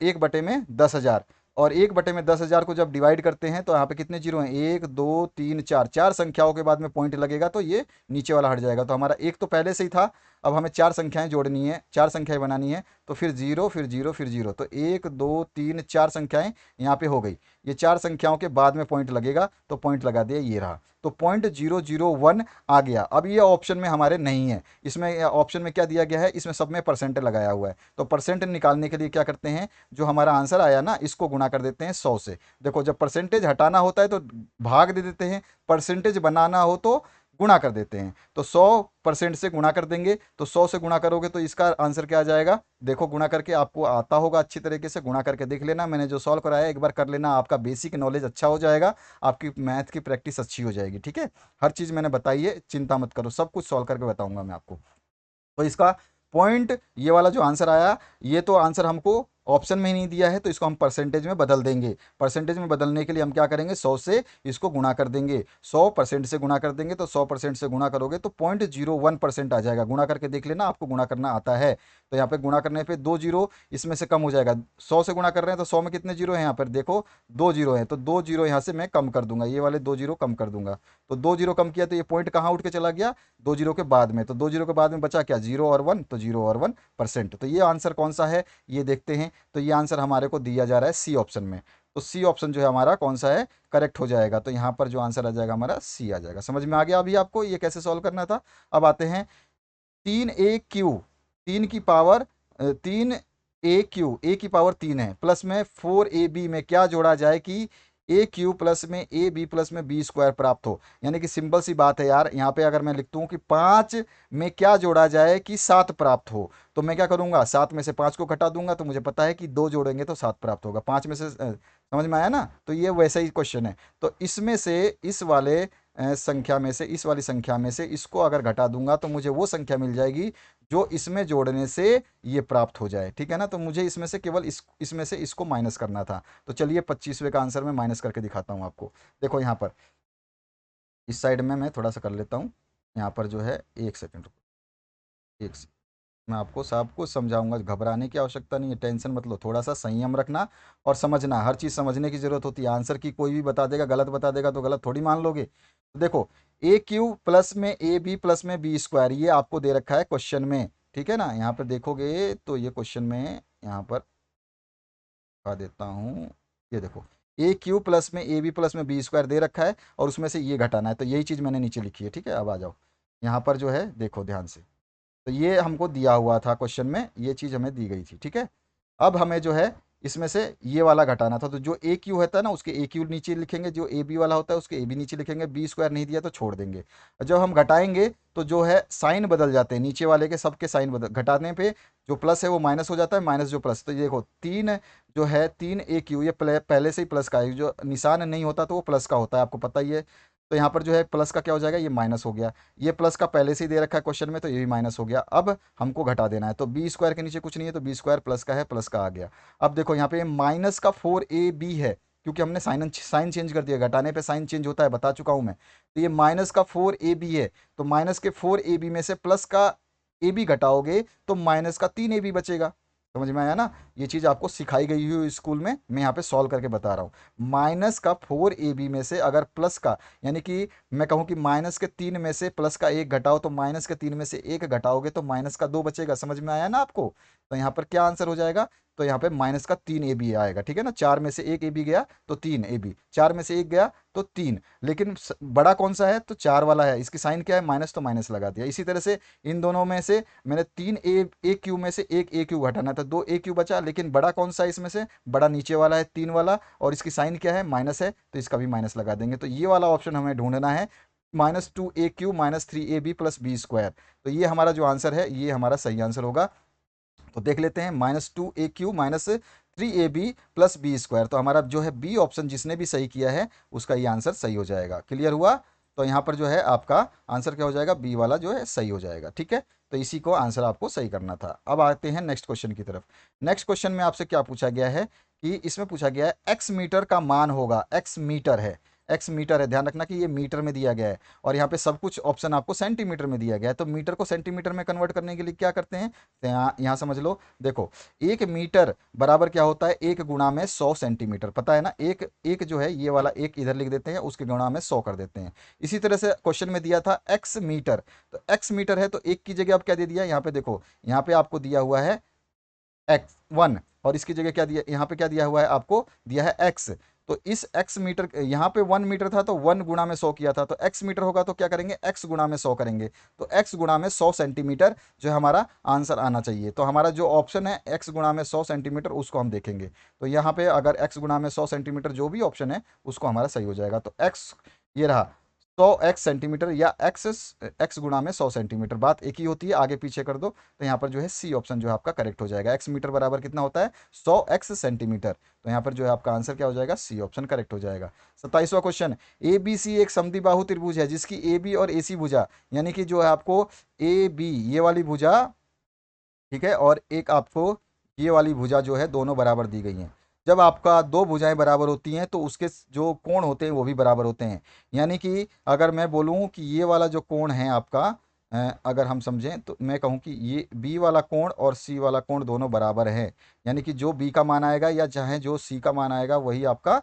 1 बटे में 10,000। और 1/10,000 को जब डिवाइड करते हैं तो यहाँ पे कितने जीरो हैं, 1 2 3 4, 4 संख्याओं के बाद में पॉइंट लगेगा तो ये नीचे वाला हट जाएगा। तो हमारा एक तो पहले से ही था, अब हमें 4 संख्याएं जोड़नी है, 4 संख्याएं बनानी है, तो फिर जीरो फिर जीरो फिर जीरो, तो 1 2 3 4 संख्याएं यहाँ पे हो गई। ये 4 संख्याओं के बाद में पॉइंट लगेगा, तो पॉइंट लगा दिया, ये रहा। तो 0.001 आ गया। अब ये ऑप्शन में हमारे नहीं है, इसमें ऑप्शन में क्या दिया गया है, इसमें सब में परसेंट लगाया हुआ है। तो परसेंट निकालने के लिए क्या करते हैं, जो हमारा आंसर आया ना इसको गुणा कर देते हैं 100 से। देखो जब परसेंटेज हटाना होता है तो भाग दे देते हैं, परसेंटेज बनाना हो तो गुणा कर देते हैं। तो 100% से गुणा कर देंगे, तो 100 से गुणा करोगे तो इसका आंसर क्या आ जाएगा, देखो गुणा करके आपको आता होगा, अच्छी तरीके से गुणा करके देख लेना, मैंने जो सॉल्व कराया एक बार कर लेना, आपका बेसिक नॉलेज अच्छा हो जाएगा, आपकी मैथ की प्रैक्टिस अच्छी हो जाएगी। ठीक है, हर चीज़ मैंने बताई है, चिंता मत करो, सब कुछ सॉल्व करके बताऊंगा मैं आपको। तो इसका पॉइंट ये वाला जो आंसर आया, ये तो आंसर हमको ऑप्शन में ही नहीं दिया है, तो इसको हम परसेंटेज में बदल देंगे। परसेंटेज में बदलने के लिए हम क्या करेंगे, 100 से इसको गुणा कर देंगे, 100% से गुणा कर देंगे, तो 100% से गुणा करोगे तो 0.01% आ जाएगा। गुणा करके देख लेना, आपको गुणा करना आता है। तो यहाँ पे गुणा करने पे 2 जीरो इसमें से कम हो जाएगा, 100 से गुणा कर रहे हैं तो 100 में कितने जीरो हैं, यहाँ पर देखो 2 जीरो हैं, तो 2 जीरो यहाँ से मैं कम कर दूंगा, ये वाले 2 जीरो कम कर दूंगा। तो 2 जीरो कम किया तो ये पॉइंट कहाँ उठ के चला गया, 2 जीरो के बाद में। तो 2 जीरो के बाद में बचा क्या, 0 और 1, तो 0 और 1%। तो ये आंसर कौन सा है ये देखते हैं। तो ये आंसर हमारे को दिया जा रहा है सी ऑप्शन में। तो सी ऑप्शन जो है हमारा कौन सा है, करेक्ट हो जाएगा। तो यहाँ पर जो आंसर आ जाएगा हमारा सी आ जाएगा। समझ में आ गया अभी आपको ये कैसे सॉल्व करना था। अब आते हैं 3a क्यू, 3 की पावर 3a क्यू, a की पावर 3 है, प्लस में 4ab में क्या जोड़ा जाए कि a क्यू प्लस में ab प्लस में b स्क्वायर प्राप्त हो। यानी कि सिंपल सी बात है यार, यहाँ पे अगर मैं लिखता हूँ कि 5 में क्या जोड़ा जाए कि 7 प्राप्त हो, तो मैं क्या करूँगा, 7 में से 5 को घटा दूंगा, तो मुझे पता है कि 2 जोड़ेंगे तो 7 प्राप्त होगा। 5 में से समझ में आया ना। तो ये वैसा ही क्वेश्चन है। तो इसमें से इस वाले संख्या में से, इस वाली संख्या में से इसको अगर घटा दूंगा तो मुझे वो संख्या मिल जाएगी जो इसमें जोड़ने से ये प्राप्त हो जाए। ठीक है ना। तो मुझे इसमें से केवल इसमें से इसको माइनस करना था। तो चलिए 25वें का आंसर मैं माइनस करके दिखाता हूँ आपको। देखो यहाँ पर इस साइड में मैं थोड़ा सा कर लेता हूँ। यहाँ पर जो है, एक सेकेंड रुको, एक सेकेंड, मैं आपको सब कुछ समझाऊंगा, घबराने की आवश्यकता नहीं है, टेंशन मत लो, थोड़ा सा संयम रखना और समझना। हर चीज़ समझने की जरूरत होती है। आंसर की कोई भी बता देगा, गलत बता देगा तो गलत थोड़ी मान लोगे। तो देखो, a क्यू प्लस में ए बी प्लस में बी स्क्वायर, ये आपको दे रखा है क्वेश्चन में। ठीक है ना। यहाँ पर देखोगे तो ये क्वेश्चन में यहाँ पर दिखा देता हूँ। ये देखो, a क्यू प्लस में ए बी प्लस में बी स्क्वायर दे रखा है और उसमें से ये घटाना है। तो यही चीज़ मैंने नीचे लिखी है। ठीक है, अब आ जाओ यहाँ पर जो है, देखो ध्यान से। तो ये हमको दिया हुआ था क्वेश्चन में, ये चीज़ हमें दी गई थी। ठीक है। अब हमें जो है इसमें से ये वाला घटाना था। तो जो ए क्यू होता है ना, उसके ए क्यू नीचे लिखेंगे, जो ए बी वाला होता है उसके ए बी नीचे लिखेंगे, बी स्क्वायर नहीं दिया तो छोड़ देंगे। जब हम घटाएंगे तो जो है साइन बदल जाते हैं, नीचे वाले के सबके साइन बदल, घटाने पे जो प्लस है वो माइनस हो जाता है, माइनस जो प्लस। तो ये देखो 3 जो है 3a क्यू, ये पहले से ही प्लस का है, जो निशान नहीं होता तो वो प्लस का होता है, आपको पता ही है। तो यहाँ पर जो है प्लस का क्या हो जाएगा, ये माइनस हो गया। ये प्लस का पहले से ही दे रखा है क्वेश्चन में, तो ये भी माइनस हो गया। अब हमको घटा देना है। तो बी स्क्वायर के नीचे कुछ नहीं है, तो बी स्क्वायर प्लस का है, प्लस का आ गया। अब देखो यहाँ पे माइनस का 4ab है, क्योंकि हमने साइन चेंज कर दिया, घटाने पे साइन चेंज होता है, बता चुका हूँ मैं। तो ये माइनस का 4ab है। तो माइनस के 4ab में से प्लस का ए बी घटाओगे तो माइनस का 3ab बचेगा। समझ में आया ना। ये चीज़ आपको सिखाई गई हुई स्कूल में, मैं यहाँ पे सॉल्व करके बता रहा हूँ। माइनस का 4ab में से अगर प्लस का, यानी कि मैं कहूँ कि माइनस के 3 में से प्लस का 1 घटाओ, तो माइनस के 3 में से 1 घटाओगे तो माइनस का 2 बचेगा। समझ में आया ना आपको। तो यहाँ पर क्या आंसर हो जाएगा, तो यहाँ पे माइनस का 3ab आएगा। ठीक है ना। 4 में से 1 ab गया तो 3ab, 4 में से 1 गया तो 3। लेकिन बड़ा कौन सा है, तो 4 वाला है, इसकी साइन क्या है, माइनस, तो माइनस लगा दिया। इसी तरह से इन दोनों में से मैंने 3a क्यू में से 1a क्यू घटाना था, 2a क्यू बचा। लेकिन बड़ा कौन सा है इसमें से, बड़ा नीचे वाला है 3 वाला, और इसकी साइन क्या है, माइनस है, तो इसका भी माइनस लगा देंगे। तो ये वाला ऑप्शन हमें ढूंढना है, -2a Q -3ab plus B square. तो ये हमारा जो आंसर है, ये हमारा सही आंसर होगा। तो देख लेते हैं, -2a Q -3ab plus B square. तो हमारा जो है बी ऑप्शन जिसने भी सही किया है उसका ये आंसर सही हो जाएगा। क्लियर हुआ। तो यहाँ पर जो है आपका आंसर क्या हो जाएगा, बी वाला जो है सही हो जाएगा। ठीक है। तो इसी को आंसर आपको सही करना था। अब आते हैं नेक्स्ट क्वेश्चन की तरफ। नेक्स्ट क्वेश्चन में आपसे क्या पूछा गया है कि इसमें पूछा गया है एक्स मीटर का मान होगा, एक्स मीटर है, एक्स मीटर है, ध्यान रखना कि ये मीटर में दिया गया है, और यहाँ पे सब कुछ ऑप्शन आपको सेंटीमीटर में दिया गया है। तो मीटर को सेंटीमीटर में कन्वर्ट करने के लिए क्या करते हैं, तो यहाँ समझ लो। देखो, 1 मीटर बराबर क्या होता है, 1 गुणा में 100 सेंटीमीटर, पता है ना। एक एक जो है ये वाला एक इधर लिख देते हैं, उसके गुणा में 100 कर देते हैं। इसी तरह से क्वेश्चन में दिया था एक्स मीटर, तो एक्स मीटर है तो एक की जगह अब क्या दे दिया, यहाँ पे देखो, यहाँ पे आपको दिया हुआ है x1, और इसकी जगह क्या दिया, यहाँ पे क्या दिया हुआ है, आपको दिया है x। तो इस x मीटर, यहाँ पे 1 मीटर था तो 1 गुणा में 100 किया था, तो x मीटर होगा तो क्या करेंगे, x गुणा में 100 करेंगे। तो x गुणा में 100 सेंटीमीटर जो है हमारा आंसर आना चाहिए। तो हमारा जो ऑप्शन है x गुणा में 100 सेंटीमीटर, उसको हम देखेंगे। तो यहाँ पे अगर x गुणा में 100 सेंटीमीटर जो भी ऑप्शन है उसको हमारा सही हो जाएगा। तो x ये रहा 100x सेंटीमीटर, या x गुणा में 100 सेंटीमीटर, बात एक ही होती है, आगे पीछे कर दो। तो यहाँ पर जो है सी ऑप्शन जो है आपका करेक्ट हो जाएगा। x मीटर बराबर कितना होता है, 100x सेंटीमीटर। तो यहाँ पर जो है आपका आंसर क्या हो जाएगा, सी ऑप्शन करेक्ट हो जाएगा। 27वां क्वेश्चन, ए बी सी एक समद्विबाहु त्रिभुज है जिसकी ए बी और ए सी भुजा, यानी कि जो है आपको ए बी ये वाली भुजा, ठीक है, और एक आपको ये वाली भुजा जो है, दोनों बराबर दी गई हैं। जब आपका दो भुजाएं बराबर होती हैं तो उसके जो कोण होते हैं वो भी बराबर होते हैं। यानी कि अगर मैं बोलूं कि ये वाला जो कोण है आपका, अगर हम समझें तो मैं कहूं कि ये बी वाला कोण और सी वाला कोण दोनों बराबर है। यानी कि जो बी का मान आएगा या चाहे जो सी का मान आएगा वही आपका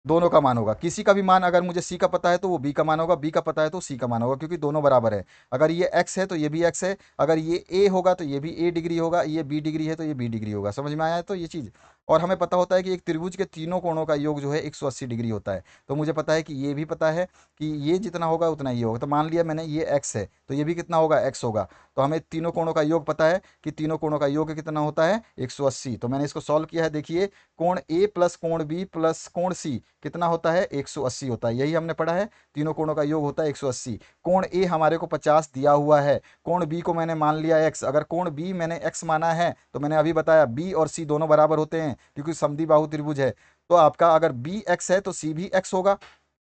दोनों का मान होगा। किसी का भी मान अगर मुझे सी का पता है तो वो बी का मान होगा, बी का पता है तो सी का मान होगा, क्योंकि दोनों बराबर है। अगर ये एक्स है तो ये भी एक्स है, अगर ये ए होगा तो ये भी ए डिग्री होगा, ये बी डिग्री है तो ये बी डिग्री होगा। समझ में आया है तो ये चीज़। और हमें पता होता है कि एक त्रिभुज के तीनों कोणों का योग जो है 180 डिग्री होता है। तो मुझे पता है कि ये भी पता है कि ये जितना होगा उतना ये होगा। तो मान लिया मैंने ये x है, तो ये भी कितना होगा, x होगा। तो हमें तीनों कोणों का योग पता है कि तीनों कोणों का योग कितना होता है, 180। तो मैंने इसको सॉल्व किया है। देखिए, कोण ए प्लस कोण बी प्लस कोण सी कितना होता है, 180 होता है। यही हमने पढ़ा है, तीनों कोणों का योग होता है 180। कोण ए हमारे को 50 दिया हुआ है, कोण बी को मैंने मान लिया x। अगर कोण बी मैंने x माना है तो मैंने अभी बताया b और c दोनों बराबर होते हैं क्योंकि समद्विबाहु त्रिभुज है। तो आपका अगर b x है तो c भी x होगा।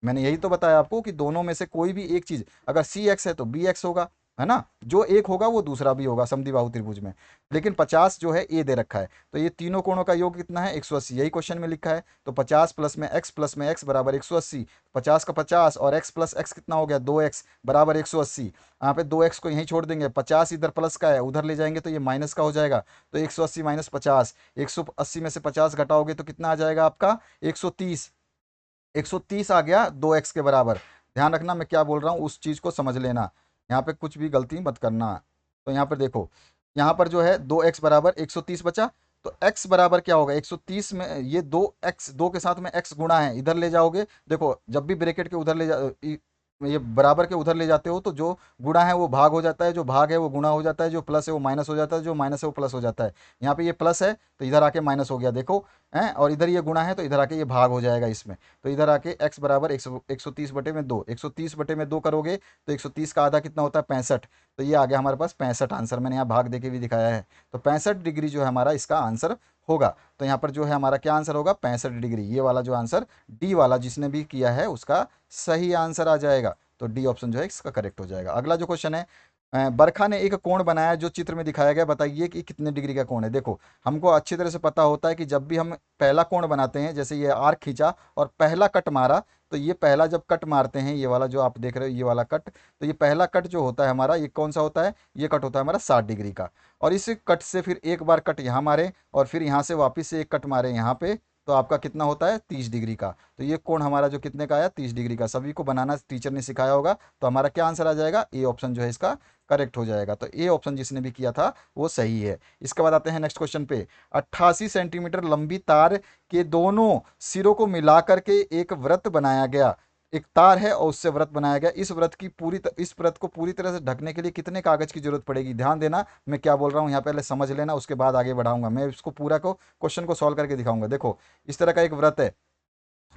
मैंने यही तो बताया आपको कि दोनों में से कोई भी एक चीज, अगर सी एक्स है तो बी एक्स होगा, है ना। जो एक होगा वो दूसरा भी होगा समद्विबाहु त्रिभुज में। लेकिन 50 जो है ए दे रखा है, तो ये तीनों कोणों का योग कितना है, 180। यही क्वेश्चन में लिखा है। तो 50 प्लस में एक्स बराबर 180। 50 का 50 और एक्स प्लस एक्स कितना हो गया, 2x बराबर 180। यहाँ पे 2x को यहीं छोड़ देंगे, 50 इधर प्लस का है, उधर ले जाएंगे तो ये माइनस का हो जाएगा। तो 180 माइनस 50, 180 में से 50 घटाओगे तो कितना आ जाएगा आपका, 130। 130 आ गया 2x के बराबर। ध्यान रखना मैं क्या बोल रहा हूँ, उस चीज़ को समझ लेना, यहाँ पे कुछ भी गलती मत करना। तो यहाँ पर देखो, यहाँ पर जो है 2x बराबर 130 बचा। तो x बराबर क्या होगा, 130 में ये 2x, 2 के साथ में x गुणा है, इधर ले जाओगे। देखो जब भी ब्रैकेट के उधर ये बराबर के उधर ले जाते हो तो जो गुणा है वो भाग हो जाता है, जो भाग है वो गुणा हो जाता है, जो प्लस है वो माइनस हो जाता है, जो माइनस है वो प्लस हो जाता है। यहाँ पे ये प्लस है तो इधर आके माइनस हो गया, देखो हैं। और इधर ये गुणा है तो इधर आके ये भाग हो जाएगा इसमें। तो इधर आके x बराबर 130/2, 130/2 करोगे तो 130 का आधा कितना होता है, 65। तो ये आ गया हमारे पास 65 आंसर। मैंने यहाँ भाग दे के भी दिखाया है। तो 65 डिग्री जो है हमारा इसका आंसर होगा। तो यहाँ पर जो है हमारा क्या आंसर होगा, 65 डिग्री। ये वाला जो आंसर डी वाला जिसने भी किया है उसका सही आंसर आ जाएगा। तो डी ऑप्शन जो है इसका करेक्ट हो जाएगा। अगला जो क्वेश्चन है, बरखा ने एक कोण बनाया जो चित्र में दिखाया गया, बताइए कि कितने डिग्री का कोण है। देखो हमको अच्छी तरह से पता होता है कि जब भी हम पहला कोण बनाते हैं, जैसे ये आर्क खींचा और पहला कट मारा, तो ये पहला जब कट मारते हैं, ये वाला जो आप देख रहे हो ये वाला कट, तो ये पहला कट जो होता है हमारा, ये कौन सा होता है, ये कट होता है हमारा 60 डिग्री का। और इस कट से फिर एक बार कट यहाँ मारे और फिर यहाँ से वापस से एक कट मारे यहाँ पे, तो आपका कितना होता है, 30 डिग्री का। तो ये कोण हमारा जो कितने का आया, 30 डिग्री का। सभी को बनाना टीचर ने सिखाया होगा। तो हमारा क्या आंसर आ जाएगा, ए ऑप्शन जो है इसका करेक्ट हो जाएगा। तो ए ऑप्शन जिसने भी किया था वो सही है। इसके बाद आते हैं नेक्स्ट क्वेश्चन पे। 88 सेंटीमीटर लंबी तार के दोनों सिरों को मिलाकर के एक वृत्त बनाया गया। एक तार है और उससे व्रत बनाया गया। इस व्रत को पूरी तरह से ढकने के लिए कितने कागज की जरूरत पड़ेगी। ध्यान देना मैं क्या बोल रहा हूँ, यहाँ पहले समझ लेना, उसके बाद आगे बढ़ाऊंगा। मैं इसको पूरा को क्वेश्चन को सॉल्व करके दिखाऊंगा। देखो इस तरह का एक व्रत है,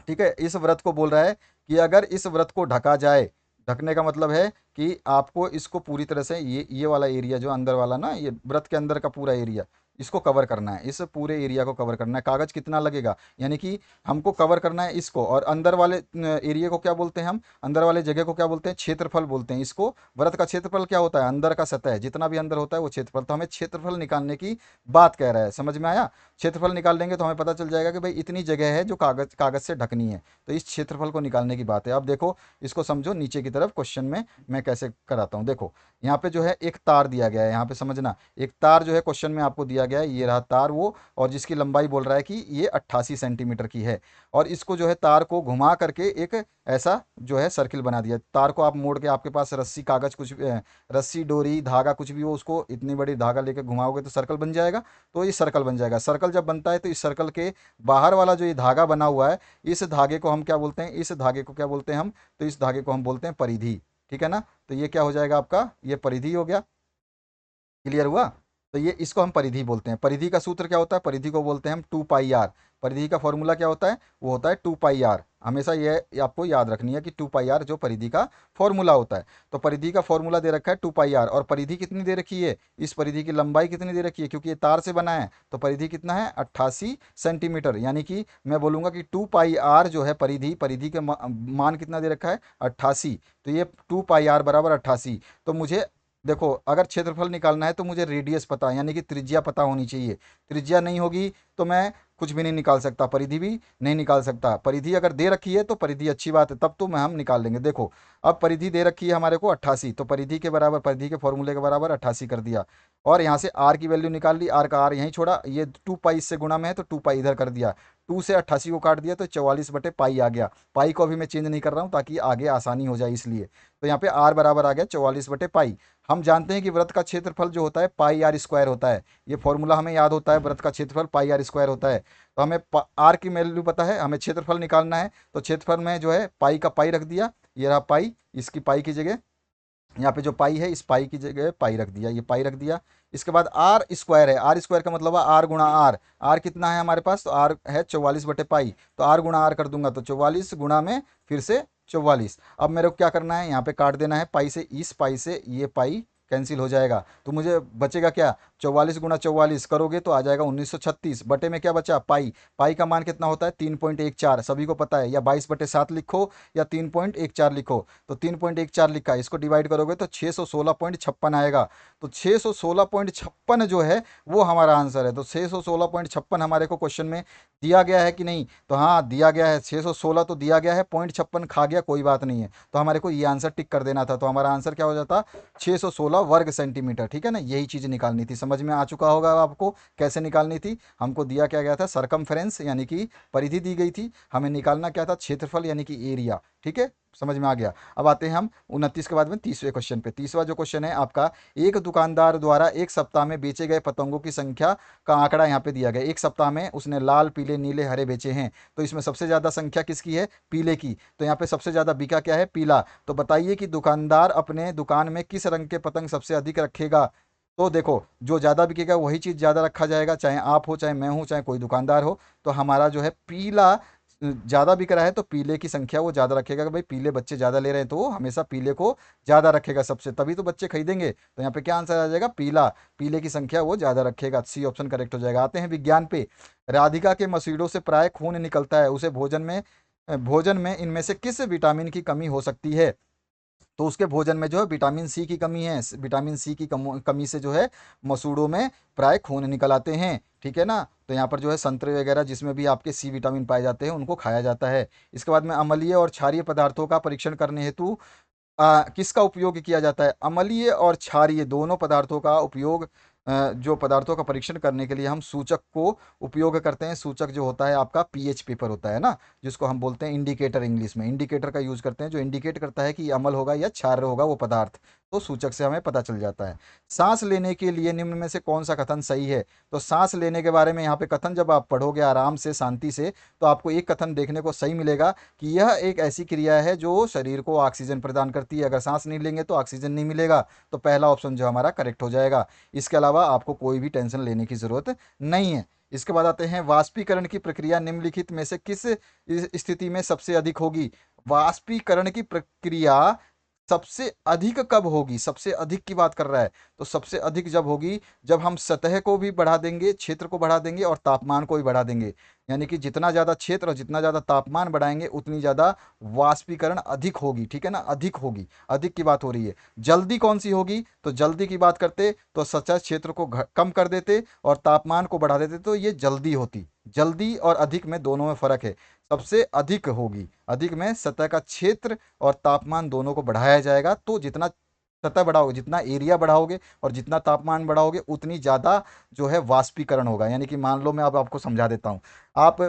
ठीक है। इस व्रत को बोल रहा है कि अगर इस व्रत को ढका जाए, ढकने का मतलब है कि आपको इसको पूरी तरह से ये वाला एरिया जो अंदर वाला ना, ये व्रत के अंदर का पूरा एरिया, इसको कवर करना है। इस पूरे एरिया को कवर करना है। कागज कितना लगेगा, यानी कि हमको कवर करना है इसको। और अंदर वाले एरिया को क्या बोलते हैं हम, अंदर वाले जगह को क्या बोलते हैं, क्षेत्रफल बोलते हैं इसको। व्रत का क्षेत्रफल क्या होता है, अंदर का सतह, जितना भी अंदर होता है वो क्षेत्रफल। तो हमें क्षेत्रफल निकालने की बात कह रहा है, समझ में आया। क्षेत्रफल निकाल लेंगे तो हमें पता चल जाएगा कि भाई इतनी जगह है जो कागज कागज से ढकनी है। तो इस क्षेत्रफल को निकालने की बात है। अब देखो इसको समझो, नीचे की तरफ क्वेश्चन में मैं कैसे कराता हूँ। देखो यहाँ पे जो है एक तार दिया गया है, यहाँ पे समझना, एक तार जो है क्वेश्चन में आपको दिया गया है, ये रहा तार वो, और जिसकी लंबाई बोल रहा है कि ये 88 सेंटीमीटर की है। और इसको जो है तार को घुमा करके एक ऐसा जो है सर्किल बना दिया। तार को आप मोड़ के, आपके पास रस्सी, कागज, कुछ भी रस्सी, डोरी, धागा कुछ भी हो, उसको इतनी बड़ी धागा लेकर घुमाओगे तो सर्कल बन जाएगा। तो ये सर्कल बन जाएगा। सर्कल जब बनता है तो इस सर्कल के बाहर वाला जो ये धागा बना हुआ है, इस धागे को हम क्या बोलते हैं, इस धागे को क्या बोलते हैं हम, तो इस धागे को हम बोलते हैं परिधि। ठीक है ना। तो ये क्या हो जाएगा आपका, ये परिधि हो गया। क्लियर हुआ। तो ये इसको हम परिधि बोलते हैं। परिधि का सूत्र क्या होता है, परिधि को बोलते हैं हम 2πr। परिधि का फॉर्मूला क्या होता है, वो होता है 2πr। हमेशा ये आपको याद रखनी है कि 2πr जो परिधि का फॉर्मूला होता है। तो परिधि का फॉर्मूला दे रखा है 2πr, और परिधि कितनी दे रखी है, इस परिधि की लंबाई कितनी दे रखी है, क्योंकि ये तार से बना है। तो परिधि कितना है, 88 सेंटीमीटर। यानी कि मैं बोलूंगा कि 2πr जो है परिधि, परिधि के मान कितना दे रखा है, 88। तो ये 2πr बराबर 88। तो मुझे देखो, अगर क्षेत्रफल निकालना है तो मुझे रेडियस पता है, यानी कि त्रिज्या पता होनी चाहिए। त्रिज्या नहीं होगी तो मैं कुछ भी नहीं निकाल सकता, परिधि भी नहीं निकाल सकता। परिधि अगर दे रखी है तो परिधि अच्छी बात है, तब तो मैं हम निकाल लेंगे। देखो अब परिधि दे रखी है हमारे को 88, तो परिधि के बराबर, परिधि के फॉर्मूले के बराबर 88 कर दिया। और यहाँ से आर की वैल्यू निकाल ली, आर का आर यहीं छोड़ा, ये 2π इससे गुणा में है तो 2π इधर कर दिया। 2 से 88 को काट दिया तो 44/पाई आ गया। पाई को अभी मैं चेंज नहीं कर रहा हूँ ताकि आगे आसानी हो जाए इसलिए। तो यहाँ पे आर बराबर आ गया 44/पाई। हम जानते हैं कि वृत्त का क्षेत्रफल जो होता है पाई आर स्क्वायर होता है। ये फॉर्मूला हमें याद होता है, वृत्त का क्षेत्रफल पाई आर स्क्वायर होता है। तो हमें आर की वैल्यू पता है, हमें क्षेत्रफल निकालना है, तो क्षेत्रफल में जो है पाई का पाई रख दिया, ये रहा पाई, इसकी पाई की जगह यहाँ पे जो पाई है इस पाई की जगह पाई रख दिया, ये पाई रख दिया। इसके बाद आर स्क्वायर है, आर स्क्वायर का मतलब है आर गुणा आर। आर कितना है हमारे पास, तो आर है 44/पाई, तो आर गुणा आर कर दूंगा तो 44 गुणा में फिर से 44। अब मेरे को क्या करना है, यहाँ पे काट देना है पाई से, इस पाई से ये पाई कैंसिल हो जाएगा, तो मुझे बचेगा क्या, 44 गुणा 44 करोगे तो आ जाएगा 1936। बटे में क्या बचा, पाई। पाई का मान कितना होता है 3.14, सभी को पता है, या 22/7 लिखो या 3.14 लिखो। तो 3.14 लिखा है, इसको डिवाइड करोगे तो 616.56 आएगा। तो 616.56 जो है वो हमारा आंसर है। तो 616.56 हमारे को क्वेश्चन में दिया गया है कि नहीं, तो हाँ दिया गया है, 616 तो दिया गया है, 0.56 खा गया कोई बात नहीं है, तो हमारे को ये आंसर टिक कर देना था। तो हमारा आंसर क्या हो जाता, 616 वर्ग सेंटीमीटर। ठीक है ना, यही चीज़ निकालनी थी। समझ में आ चुका होगा आपको कैसे निकालनी थी। हमको दिया क्या गया था, सरकमफ्रेंस यानी कि परिधि दी गई थी, हमें निकालना क्या था, क्षेत्रफल यानी कि एरिया। ठीक है, समझ में आ गया। अब आते हैं हम 29 के बाद में 30वें क्वेश्चन पे। 30वां जो क्वेश्चन है आपका, एक दुकानदार द्वारा एक सप्ताह में बेचे गए पतंगों की संख्या का आंकड़ा यहाँ पे दिया गया। एक सप्ताह में उसने लाल, पीले, नीले, हरे बेचे हैं, तो इसमें सबसे ज़्यादा संख्या किसकी है, पीले की। तो यहाँ पे सबसे ज़्यादा बिका क्या है, पीला। तो बताइए कि दुकानदार अपने दुकान में किस रंग के पतंग सबसे अधिक रखेगा। तो देखो, जो ज़्यादा बिकेगा वही चीज़ ज़्यादा रखा जाएगा, चाहे आप हो, चाहे मैं हूँ, चाहे कोई दुकानदार हो। तो हमारा जो है पीला ज़्यादा बिक रहा है, तो पीले की संख्या वो ज़्यादा रखेगा कि भाई पीले बच्चे ज़्यादा ले रहे हैं, तो वो हमेशा पीले को ज़्यादा रखेगा सबसे, तभी तो बच्चे खरीदेंगे। तो यहाँ पे क्या आंसर आ जाएगा, पीला। पीले की संख्या वो ज़्यादा रखेगा, सी ऑप्शन करेक्ट हो जाएगा। आते हैं विज्ञान पे। राधिका के मसूड़ों से प्राय खून निकलता है, उसे भोजन में इनमें से किस विटामिन की कमी हो सकती है। तो उसके भोजन में जो है विटामिन सी की कमी है, विटामिन सी की कमी से जो है मसूड़ों में प्राय खून निकल आते हैं। ठीक है ना, तो यहाँ पर जो है संतरे वगैरह जिसमें भी आपके सी विटामिन पाए जाते हैं उनको खाया जाता है। इसके बाद में अम्लीय और क्षारीय पदार्थों का परीक्षण करने हेतु किसका उपयोग किया जाता है। अम्लीय और क्षारीय दोनों पदार्थों का उपयोग, जो पदार्थों का परीक्षण करने के लिए हम सूचक को उपयोग करते हैं। सूचक जो होता है आपका पीएच पेपर होता है ना, जिसको हम बोलते हैं इंडिकेटर, इंग्लिश में इंडिकेटर का यूज करते हैं, जो इंडिकेट करता है कि ये अम्ल होगा या क्षार होगा वो पदार्थ। तो सूचक से हमें पता चल जाता है। सांस लेने के लिए निम्न में से कौन सा कथन सही है। तो सांस लेने के बारे में यहाँ पे कथन जब आप पढ़ोगे आराम से शांति से, तो आपको एक कथन देखने को सही मिलेगा कि यह एक ऐसी क्रिया है जो शरीर को ऑक्सीजन प्रदान करती है। अगर सांस नहीं लेंगे तो ऑक्सीजन नहीं मिलेगा, तो पहला ऑप्शन जो हमारा करेक्ट हो जाएगा। इसके अलावा आपको कोई भी टेंशन लेने की ज़रूरत नहीं है। इसके बाद आते हैं, वाष्पीकरण की प्रक्रिया निम्नलिखित में से किस स्थिति में सबसे अधिक होगी। वाष्पीकरण की प्रक्रिया सबसे अधिक कब होगी, सबसे अधिक की बात कर रहा है, तो सबसे अधिक जब होगी जब हम सतह को भी बढ़ा देंगे, क्षेत्र को बढ़ा देंगे और तापमान को भी बढ़ा देंगे। यानी कि जितना ज़्यादा क्षेत्र और जितना ज़्यादा तापमान बढ़ाएंगे उतनी ज़्यादा वाष्पीकरण अधिक होगी। ठीक है ना, अधिक होगी, अधिक की बात हो रही है। जल्दी कौन सी होगी, तो जल्दी की बात करते तो सतह क्षेत्र को कम कर देते और तापमान को बढ़ा देते, तो ये जल्दी होती। जल्दी और अधिक में दोनों में फर्क है। सबसे अधिक होगी, अधिक में सतह का क्षेत्र और तापमान दोनों को बढ़ाया जाएगा। तो जितना सतह बढ़ाओगे, जितना एरिया बढ़ाओगे और जितना तापमान बढ़ाओगे उतनी ज़्यादा जो है वाष्पीकरण होगा। यानी कि मान लो, मैं अब आपको समझा देता हूँ। आप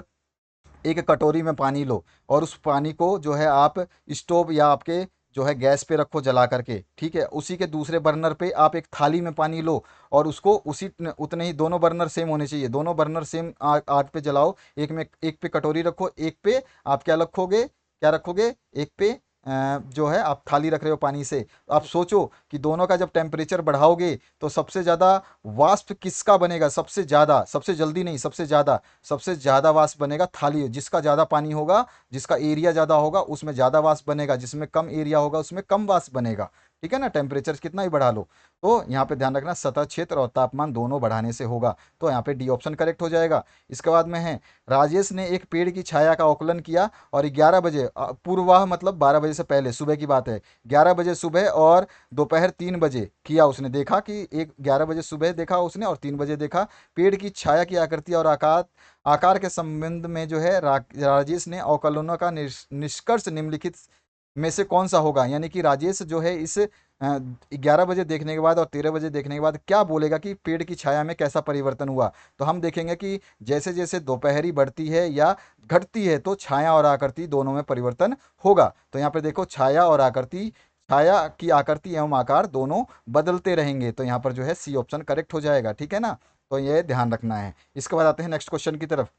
एक कटोरी में पानी लो और उस पानी को जो है आप स्टोव या आपके जो है गैस पे रखो जला करके। ठीक है, उसी के दूसरे बर्नर पे आप एक थाली में पानी लो और उसको उसी उतने ही, दोनों बर्नर सेम होने चाहिए, दोनों बर्नर सेम आग पे जलाओ। एक पे कटोरी रखो, एक पे आप क्या रखोगे, क्या रखोगे, एक पे जो है आप थाली रख रहे हो पानी से। तो आप सोचो कि दोनों का जब टेम्परेचर बढ़ाओगे तो सबसे ज़्यादा वाष्प किसका बनेगा, सबसे ज़्यादा, सबसे जल्दी नहीं, सबसे ज़्यादा वाष्प बनेगा थाली। जिसका ज़्यादा पानी होगा, जिसका एरिया ज़्यादा होगा उसमें ज़्यादा वाष्प बनेगा, जिसमें कम एरिया होगा उसमें कम वाष्प बनेगा। ठीक है ना, टेम्परेचर कितना ही बढ़ा लो। तो यहाँ पे ध्यान रखना, सतह क्षेत्र और तापमान दोनों बढ़ाने से होगा। तो यहाँ पे डी ऑप्शन करेक्ट हो जाएगा। इसके बाद में है, राजेश ने एक पेड़ की छाया का आकलन किया और 11 बजे, पूर्वाह मतलब 12 बजे से पहले, सुबह की बात है, 11 बजे सुबह और दोपहर 3 बजे किया। उसने देखा कि एक 11 बजे सुबह देखा उसने और 3 बजे देखा। पेड़ की छाया की आकृति और आकार आकार के संबंध में जो है राजेश ने अवकलनों का निष्कर्ष निम्नलिखित में से कौन सा होगा। यानी कि राजेश जो है इस 11 बजे देखने के बाद और 13 बजे देखने के बाद क्या बोलेगा कि पेड़ की छाया में कैसा परिवर्तन हुआ। तो हम देखेंगे कि जैसे जैसे दोपहरी बढ़ती है या घटती है तो छाया और आकृति दोनों में परिवर्तन होगा। तो यहाँ पे देखो छाया और आकृति, छाया की आकृति एवं आकार दोनों बदलते रहेंगे। तो यहाँ पर जो है सी ऑप्शन करेक्ट हो जाएगा, ठीक है ना। तो ये ध्यान रखना है। इसके बाद आते हैं नेक्स्ट क्वेश्चन की तरफ।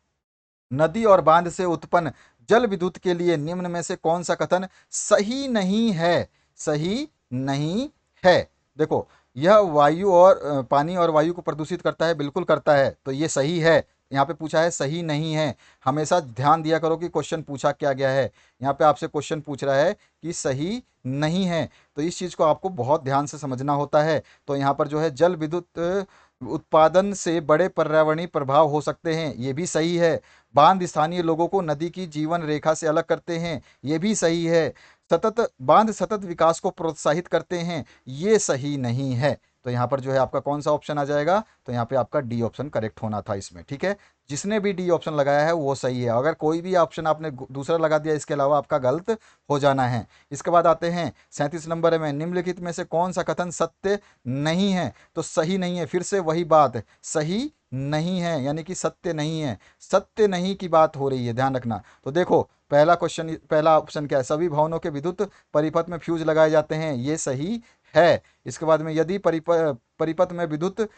नदी और बांध से उत्पन्न जल विद्युत के लिए निम्न में से कौन सा कथन सही नहीं है। सही नहीं है। देखो, यह वायु और पानी और वायु को प्रदूषित करता है, बिल्कुल करता है, तो ये सही है। यहाँ पे पूछा है सही नहीं है। हमेशा ध्यान दिया करो कि क्वेश्चन पूछा क्या गया है। यहाँ पे आपसे क्वेश्चन पूछ रहा है कि सही नहीं है, तो इस चीज़ को आपको बहुत ध्यान से समझना होता है। तो यहाँ पर जो है जल विद्युत उत्पादन से बड़े पर्यावरणीय प्रभाव हो सकते हैं, ये भी सही है। बांध स्थानीय लोगों को नदी की जीवन रेखा से अलग करते हैं, ये भी सही है। सतत बांध सतत विकास को प्रोत्साहित करते हैं, ये सही नहीं है। तो यहाँ पर जो है आपका कौन सा ऑप्शन आ जाएगा, तो यहाँ पे आपका डी ऑप्शन करेक्ट होना था इसमें, ठीक है। जिसने भी डी ऑप्शन लगाया है वो सही है। अगर कोई भी ऑप्शन आपने दूसरा लगा दिया इसके अलावा आपका गलत हो जाना है। इसके बाद आते हैं 37 नंबर में, निम्नलिखित में से कौन सा कथन सत्य नहीं है। तो सही नहीं है, फिर से वही बात, सही नहीं है यानी कि सत्य नहीं है। सत्य नहीं की बात हो रही है, ध्यान रखना। तो देखो, पहला क्वेश्चन, पहला ऑप्शन क्या है, सभी भवनों के विद्युत परिपथ में फ्यूज लगाए जाते हैं, ये सही है। इसके बाद में यदि परिपथ में विद्युत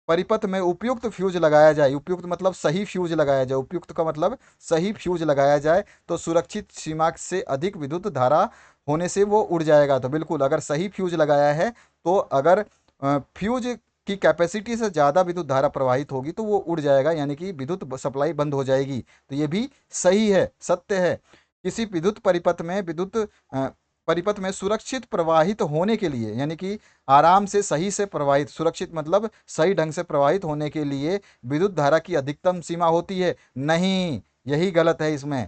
परिपथ में उपयुक्त फ्यूज लगाया जाए, उपयुक्त मतलब सही फ्यूज लगाया जाए, उपयुक्त का मतलब सही फ्यूज लगाया जाए, तो सुरक्षित सीमा से अधिक विद्युत धारा होने से वो उड़ जाएगा। तो बिल्कुल, अगर सही फ्यूज लगाया है तो अगर फ्यूज की कैपेसिटी से ज़्यादा विद्युत धारा प्रवाहित होगी तो वो उड़ जाएगा, यानी कि विद्युत सप्लाई बंद हो जाएगी। तो ये भी सही है, सत्य है। किसी विद्युत परिपथ में सुरक्षित प्रवाहित होने के लिए, यानी कि आराम से सही से प्रवाहित, सुरक्षित मतलब सही ढंग से प्रवाहित होने के लिए विद्युत धारा की अधिकतम सीमा होती है, नहीं, यही गलत है इसमें।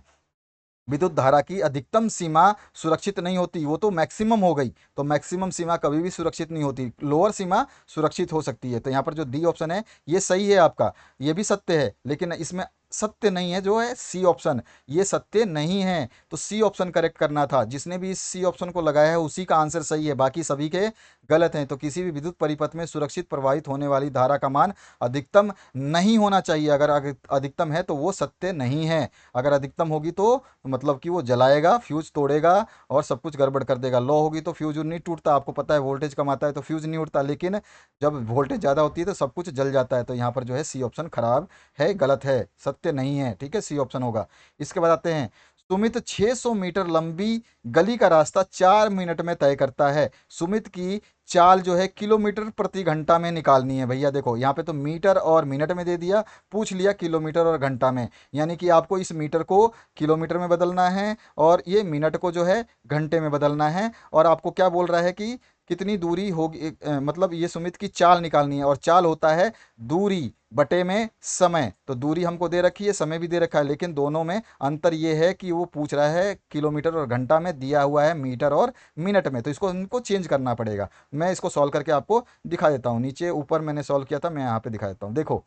विद्युत धारा की अधिकतम सीमा सुरक्षित नहीं होती, वो तो मैक्सिमम हो गई। तो मैक्सिमम सीमा कभी भी सुरक्षित नहीं होती, लोअर सीमा सुरक्षित हो सकती है। तो यहाँ पर जो डी ऑप्शन है ये सही है आपका, ये भी सत्य है, लेकिन इसमें सत्य नहीं है जो है सी ऑप्शन, ये सत्य नहीं है। तो सी ऑप्शन करेक्ट करना था। जिसने भी इस सी ऑप्शन को लगाया है उसी का आंसर सही है, बाकी सभी के गलत हैं। तो किसी भी विद्युत परिपथ में सुरक्षित प्रवाहित होने वाली धारा का मान अधिकतम नहीं होना चाहिए। अगर अधिकतम है तो वो सत्य नहीं है। अगर अधिकतम होगी तो मतलब कि वो जलाएगा, फ्यूज तोड़ेगा और सब कुछ गड़बड़ कर देगा। लो होगी तो फ्यूज नहीं टूटता, आपको पता है वोल्टेज कम आता है तो फ्यूज नहीं उड़ता, लेकिन जब वोल्टेज ज़्यादा होती है तो सब कुछ जल जाता है। तो यहाँ पर जो है सी ऑप्शन खराब है, गलत है, सत्य नहीं है, ठीक है, सी ऑप्शन होगा। इसके बाद आते हैं, सुमित 600 मीटर लंबी गली का रास्ता 4 मिनट में तय करता है। सुमित की चाल जो है किलोमीटर प्रति घंटा में निकालनी है। भैया देखो, यहाँ पे तो मीटर और मिनट में दे दिया, पूछ लिया किलोमीटर और घंटा में, यानी कि आपको इस मीटर को किलोमीटर में बदलना है और ये मिनट को जो है घंटे में बदलना है। और आपको क्या बोल रहा है कि कितनी दूरी होगी, मतलब ये सुमित की चाल निकालनी है, और चाल होता है दूरी बटे में समय। तो दूरी हमको दे रखी है, समय भी दे रखा है, लेकिन दोनों में अंतर ये है कि वो पूछ रहा है किलोमीटर और घंटा में, दिया हुआ है मीटर और मिनट में। तो इसको इनको चेंज करना पड़ेगा। मैं इसको सॉल्व करके आपको दिखा देता हूँ। नीचे ऊपर मैंने सॉल्व किया था, मैं यहाँ पे दिखा देता हूँ। देखो,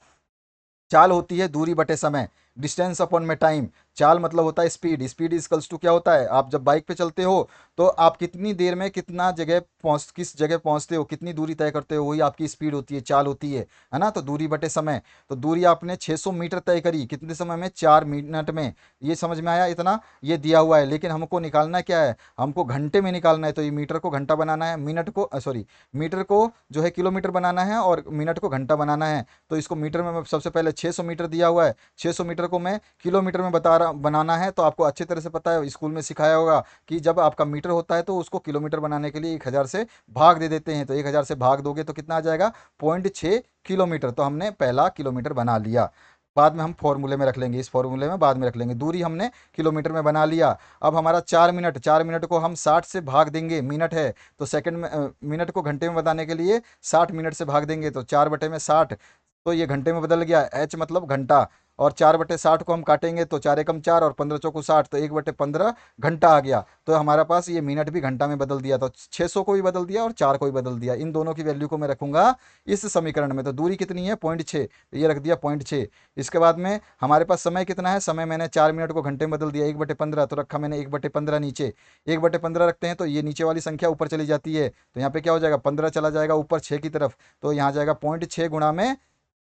चाल होती है दूरी बटे समय, डिस्टेंस अपॉन में टाइम। चाल मतलब होता है स्पीड, स्पीड इजकल्स टू क्या होता है, आप जब बाइक पे चलते हो तो आप कितनी देर में कितना जगह पहुंच किस जगह पहुंचते हो, कितनी दूरी तय करते हो, वही आपकी स्पीड होती है, चाल होती है ना। तो दूरी बटे समय, तो दूरी आपने 600 मीटर तय करी कितने समय में, 4 मिनट में। ये समझ में आया, इतना ये दिया हुआ है, लेकिन हमको निकालना क्या है, हमको घंटे में निकालना है। तो ये मीटर को घंटा बनाना है, मिनट को सॉरी मीटर को जो है किलोमीटर बनाना है और मिनट को घंटा बनाना है। तो इसको मीटर में सबसे पहले 600 मीटर दिया हुआ है, 600 मीटर को मैं किलोमीटर में बनाना है। तो आपको अच्छी तरह से पता है, स्कूल में सिखाया होगा कि जब आपका मीटर होता है तो उसको किलोमीटर बनाने के लिए 1000 से भाग दे देते हैं। तो 1000 से भाग दोगे तो कितना आ जाएगा, 0.6 किलोमीटर। तो हमने पहला किलोमीटर बना लिया, बाद में हम फॉर्मूले में रख लेंगे, इस फॉर्मूले में बाद में रख लेंगे। दूरी हमने किलोमीटर में बना लिया। अब हमारा 4 मिनट, 4 मिनट को हम 60 से भाग देंगे, मिनट है तो सेकंड में मिनट को घंटे में बताने के लिए 60 मिनट से भाग देंगे, तो 4 बटे में 60, तो ये घंटे में बदल गया, एच मतलब घंटा। और 4/60 को हम काटेंगे तो 4 एकम 4 और 15 चौको 60, तो 1/15 घंटा आ गया। तो हमारे पास ये मिनट भी घंटा में बदल दिया, तो 600 को भी बदल दिया और 4 को भी बदल दिया। इन दोनों की वैल्यू को मैं रखूंगा इस समीकरण में। तो दूरी कितनी है, 0.6, तो ये रख दिया 0.6। इसके बाद में हमारे पास समय कितना है, समय मैंने 4 मिनट को घंटे में बदल दिया, 1/15, तो रखा मैंने 1/15 नीचे। 1/15 रखते हैं तो ये नीचे वाली संख्या ऊपर चली जाती है, तो यहाँ पे क्या हो जाएगा, 15 चला जाएगा ऊपर 6 की तरफ, तो यहाँ जाएगा 0.6 गुणा में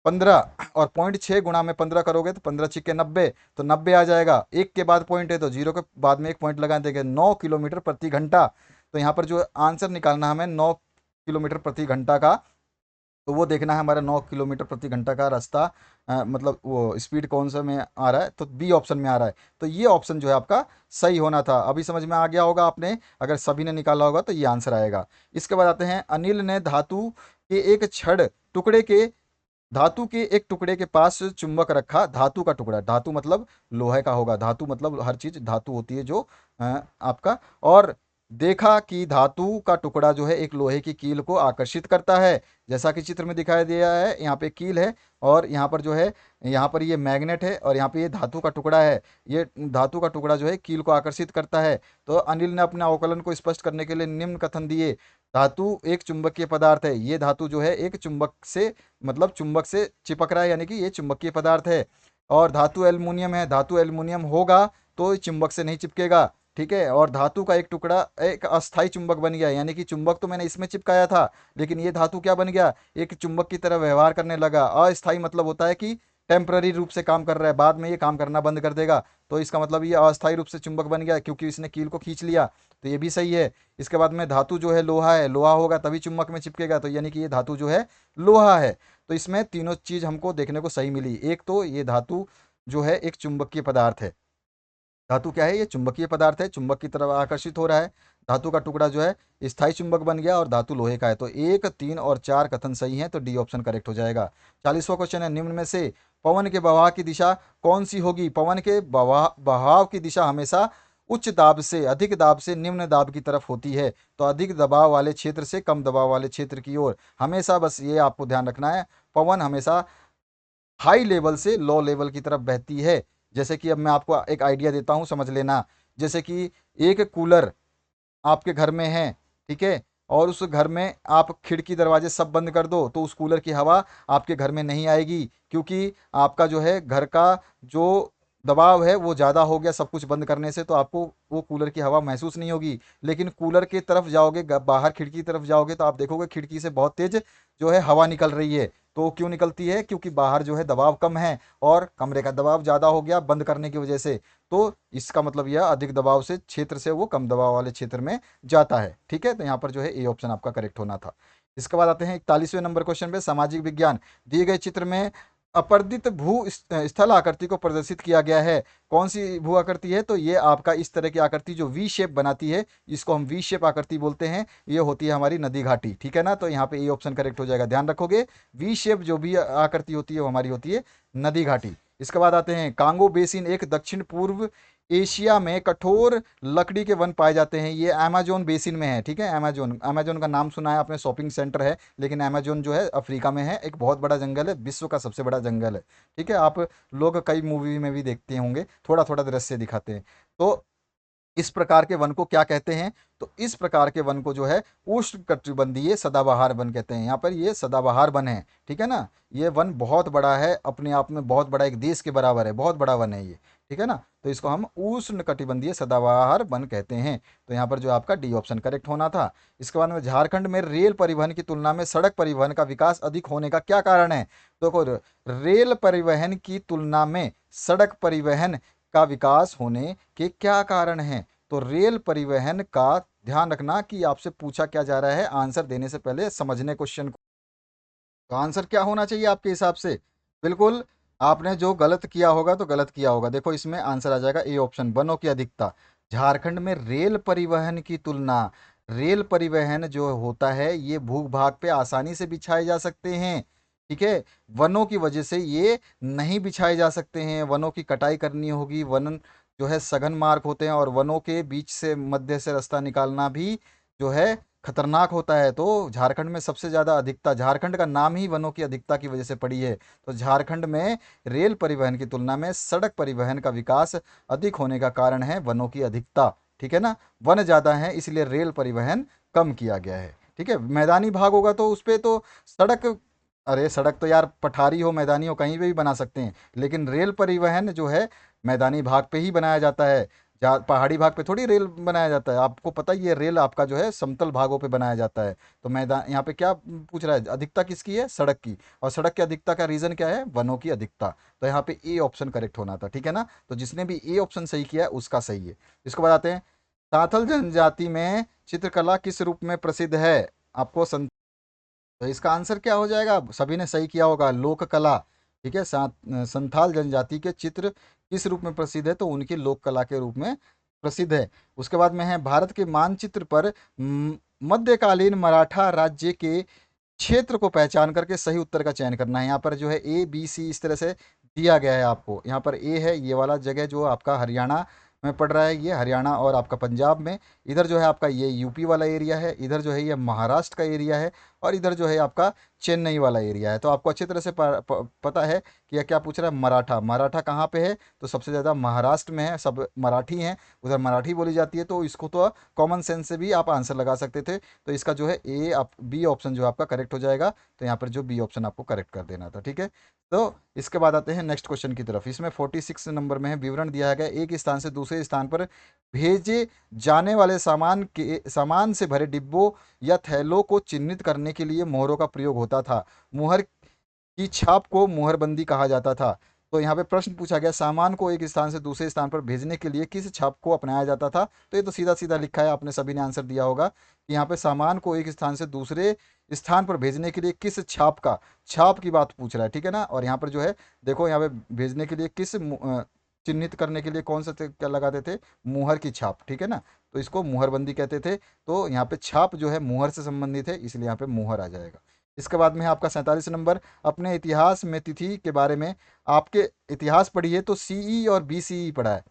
15, और 0.6 गुणा में 15 करोगे तो 15×6 = 90, तो 90 आ जाएगा। एक के बाद पॉइंट है तो जीरो के बाद में एक पॉइंट लगा देंगे, 9 किलोमीटर प्रति घंटा। तो यहाँ पर जो आंसर निकालना हमें 9 किलोमीटर प्रति घंटा का, तो वो देखना है हमारा 9 किलोमीटर प्रति घंटा का रास्ता, मतलब वो स्पीड कौन सा में आ रहा है, तो बी ऑप्शन में आ रहा है। तो ये ऑप्शन जो है आपका सही होना था। अभी समझ में आ गया होगा आपने, अगर सभी ने निकाला होगा तो ये आंसर आएगा। इसके बाद आते हैं, अनिल ने धातु के एक टुकड़े के पास चुंबक रखा, धातु का टुकड़ा, धातु मतलब लोहे का होगा, धातु मतलब हर चीज धातु होती है जो आपका, और देखा कि धातु का टुकड़ा जो है एक लोहे की कील को आकर्षित करता है। जैसा कि चित्र में दिखाई दिया है, यहाँ पे कील है और यहाँ पर जो है, यहाँ पर ये मैग्नेट है और यहाँ पे ये धातु का टुकड़ा है। ये धातु का टुकड़ा जो है कील को आकर्षित करता है। तो अनिल ने अपने अवकलन को स्पष्ट करने के लिए निम्न कथन दिए। धातु एक चुंबकीय पदार्थ है, ये धातु जो है एक चुंबक से, मतलब चुंबक से चिपक रहा है, यानी कि ये चुंबकीय पदार्थ है। और धातु एल्युमिनियम है, धातु एल्युमिनियम होगा तो चुंबक से नहीं चिपकेगा, ठीक है। और धातु का एक टुकड़ा एक अस्थाई चुंबक बन गया, यानी कि चुंबक तो मैंने इसमें चिपकाया था, लेकिन ये धातु क्या बन गया, एक चुंबक की तरह व्यवहार करने लगा। अस्थाई मतलब होता है कि टेम्पररी रूप से काम कर रहा है, बाद में ये काम करना बंद कर देगा, तो इसका मतलब ये अस्थाई रूप से चुंबक बन गया क्योंकि इसने कील को खींच लिया, तो ये भी सही है। इसके बाद में धातु जो है लोहा है, लोहा होगा तभी चुंबक में चिपकेगा, तो यानी कि ये धातु जो है लोहा है। तो इसमें तीनों चीज हमको देखने को सही मिली। एक तो ये धातु जो है एक चुंबकीय पदार्थ है, धातु क्या है, ये चुंबकीय पदार्थ है, चुंबक की तरफ आकर्षित हो रहा है। धातु का टुकड़ा जो है स्थायी चुंबक बन गया, और धातु लोहे का है। तो 1, 3 और 4 कथन सही है, तो डी ऑप्शन करेक्ट हो जाएगा। 40वां क्वेश्चन है, निम्न में से पवन के बहाव की दिशा कौन सी होगी। पवन के बहाव की दिशा हमेशा उच्च दाब से अधिक दाब से निम्न दाब की तरफ होती है, तो अधिक दबाव वाले क्षेत्र से कम दबाव वाले क्षेत्र की ओर हमेशा, बस ये आपको ध्यान रखना है, पवन हमेशा हाई लेवल से लो लेवल की तरफ बहती है। जैसे कि अब मैं आपको एक आइडिया देता हूँ, समझ लेना। जैसे कि एक कूलर आपके घर में है, ठीक है, और उस घर में आप खिड़की दरवाजे सब बंद कर दो, तो उस कूलर की हवा आपके घर में नहीं आएगी, क्योंकि आपका जो है घर का जो दबाव है वो ज़्यादा हो गया सब कुछ बंद करने से, तो आपको वो कूलर की हवा महसूस नहीं होगी। लेकिन कूलर की तरफ जाओगे, बाहर खिड़की की तरफ जाओगे, तो आप देखोगे खिड़की से बहुत तेज जो है हवा निकल रही है। तो क्यों निकलती है, क्योंकि बाहर जो है दबाव कम है और कमरे का दबाव ज़्यादा हो गया बंद करने की वजह से। तो इसका मतलब यह अधिक दबाव से क्षेत्र से वो कम दबाव वाले क्षेत्र में जाता है, ठीक है। तो यहाँ पर जो है ए ऑप्शन आपका करेक्ट होना था। इसके बाद आते हैं 41वें नंबर क्वेश्चन पे, सामाजिक विज्ञान। दिए गए चित्र में अपर्दित स्थल आकृति को प्रदर्शित किया गया है। कौन सी भू आकृति है, तो ये आपका इस तरह की आकृति जो वी शेप बनाती है, इसको हम वी शेप आकृति बोलते हैं, ये होती है हमारी नदी घाटी, ठीक है ना। तो यहाँ पे ए ऑप्शन करेक्ट हो जाएगा, ध्यान रखोगे, वी शेप जो भी आकृति होती है वो हमारी होती है नदी घाटी। इसके बाद आते हैं, कांगो बेसिन एक दक्षिण पूर्व एशिया में कठोर लकड़ी के वन पाए जाते हैं, ये अमेजोन बेसिन में है, ठीक है। अमेजोन, अमेजोन का नाम सुना है आपने, शॉपिंग सेंटर है, लेकिन अमेजोन जो है अफ्रीका में है, एक बहुत बड़ा जंगल है, विश्व का सबसे बड़ा जंगल है, ठीक है। आप लोग कई मूवी में भी देखते होंगे, थोड़ा थोड़ा दृश्य दिखाते हैं। तो इस प्रकार के वन को क्या कहते हैं, तो इस प्रकार के वन को जो है उष्णकटिबंधीय सदाबहार वन कहते हैं। यहाँ पर ये सदाबहार वन है, ठीक है ना। ये वन बहुत बड़ा है, अपने आप में बहुत बड़ा, एक देश के बराबर है, बहुत बड़ा वन है ये, ठीक है ना। तो इसको हम उष्णकटिबंधीय सदाबहार वन कहते हैं। तो यहाँ पर जो आपका डी ऑप्शन करेक्ट होना था। इसके बाद में, झारखंड में रेल परिवहन की तुलना में सड़क परिवहन का विकास अधिक होने का क्या कारण है। देखो, रेल परिवहन की तुलना में सड़क परिवहन का विकास होने के क्या कारण हैं। तो रेल परिवहन का ध्यान रखना कि आपसे पूछा क्या जा रहा है, आंसर देने से पहले समझने क्वेश्चन को। तो आंसर क्या होना चाहिए आपके हिसाब से, बिल्कुल आपने जो गलत किया होगा तो गलत किया होगा। देखो इसमें आंसर आ जाएगा ए ऑप्शन, वनों की अधिकता। झारखंड में रेल परिवहन की तुलना, रेल परिवहन जो होता है ये भूभाग पे आसानी से बिछाए जा सकते हैं, ठीक है। वनों की वजह से ये नहीं बिछाए जा सकते हैं, वनों की कटाई करनी होगी, वन जो है सघन मार्ग होते हैं, और वनों के बीच से मध्य से रास्ता निकालना भी जो है खतरनाक होता है। तो झारखंड में सबसे ज़्यादा अधिकता, झारखंड का नाम ही वनों की अधिकता की वजह से पड़ी है। तो झारखंड में रेल परिवहन की तुलना में सड़क परिवहन का विकास अधिक होने का कारण है वनों की अधिकता। ठीक है ना, वन ज़्यादा है इसलिए रेल परिवहन कम किया गया है। ठीक है, मैदानी भाग होगा तो उस पे तो सड़क, अरे सड़क तो यार पठारी हो मैदानी हो कहीं पे भी बना सकते हैं, लेकिन रेल परिवहन जो है मैदानी भाग पे ही बनाया जाता है। पहाड़ी भाग पे थोड़ी रेल बनाया जाता है, आपको पता ही है रेल आपका जो है समतल भागों पे बनाया जाता है। तो मैदान यहाँ पे क्या पूछ रहा है, अधिकता किसकी है, सड़क की। और सड़क की अधिकता का रीजन क्या है, वनों की अधिकता। तो यहाँ पे ए ऑप्शन करेक्ट होना था। ठीक है ना, तो जिसने भी ए ऑप्शन सही किया है उसका सही है। इसको बताते हैं, सांथल जनजाति में चित्रकला किस रूप में प्रसिद्ध है। आपको तो इसका आंसर क्या हो जाएगा, सभी ने सही किया होगा, लोक कला। ठीक है, संथाल जनजाति के चित्र किस रूप में प्रसिद्ध है, तो उनकी लोक कला के रूप में प्रसिद्ध है। उसके बाद में है, भारत के मानचित्र पर मध्यकालीन मराठा राज्य के क्षेत्र को पहचान करके सही उत्तर का चयन करना है। यहाँ पर जो है ए बी सी इस तरह से दिया गया है आपको। यहाँ पर ए है ये वाला जगह जो आपका हरियाणा में पड़ रहा है, ये हरियाणा और आपका पंजाब में। इधर जो है आपका ये यूपी वाला एरिया है, इधर जो है ये महाराष्ट्र का एरिया है, और इधर जो है आपका चेन्नई वाला एरिया है। तो आपको अच्छी तरह से पता है कि यह क्या पूछ रहा है, मराठा। मराठा कहाँ पे है, तो सबसे ज़्यादा महाराष्ट्र में है, सब मराठी हैं, उधर मराठी बोली जाती है। तो इसको तो कॉमन सेंस से भी आप आंसर लगा सकते थे। तो इसका जो है ए आप बी ऑप्शन जो आपका करेक्ट हो जाएगा। तो यहाँ पर जो बी ऑप्शन आपको करेक्ट कर देना था। ठीक है, तो इसके बाद आते हैं नेक्स्ट क्वेश्चन की तरफ। इसमें 46 नंबर में है, विवरण दिया है गया, एक स्थान से दूसरे स्थान पर भेजे जाने वाले सामान से भरे डिब्बों या थैलों को चिन्हित करने के लिए मोहरों का प्रयोग होता था। मुहर की छाप को मुहरबंदी कहा जाता था। तो यहाँ पे प्रश्न पूछा गया, सामान को एक स्थान से दूसरे स्थान पर भेजने के लिए किस छाप को अपनाया जाता था। तो ये तो सीधा सीधा लिखा है, आपने सभी ने आंसर दिया होगा कि यहाँ पे सामान को एक स्थान से दूसरे स्थान पर भेजने के लिए किस छाप का, छाप की बात पूछ रहा है। ठीक है ना, और यहाँ पर जो है देखो, यहाँ पे भेजने के लिए किस चिन्हित करने के लिए कौन सा क्या लगाते थे, मुहर की छाप। ठीक है ना, तो इसको मुहरबंदी कहते थे। तो यहाँ पे छाप जो है मुहर से संबंधित है, इसलिए यहाँ पे मुहर आ जाएगा। इसके बाद में है आपका 47 नंबर, अपने इतिहास में तिथि के बारे में, आपके इतिहास पढ़िए तो सीई और बीसीई पढ़ा है।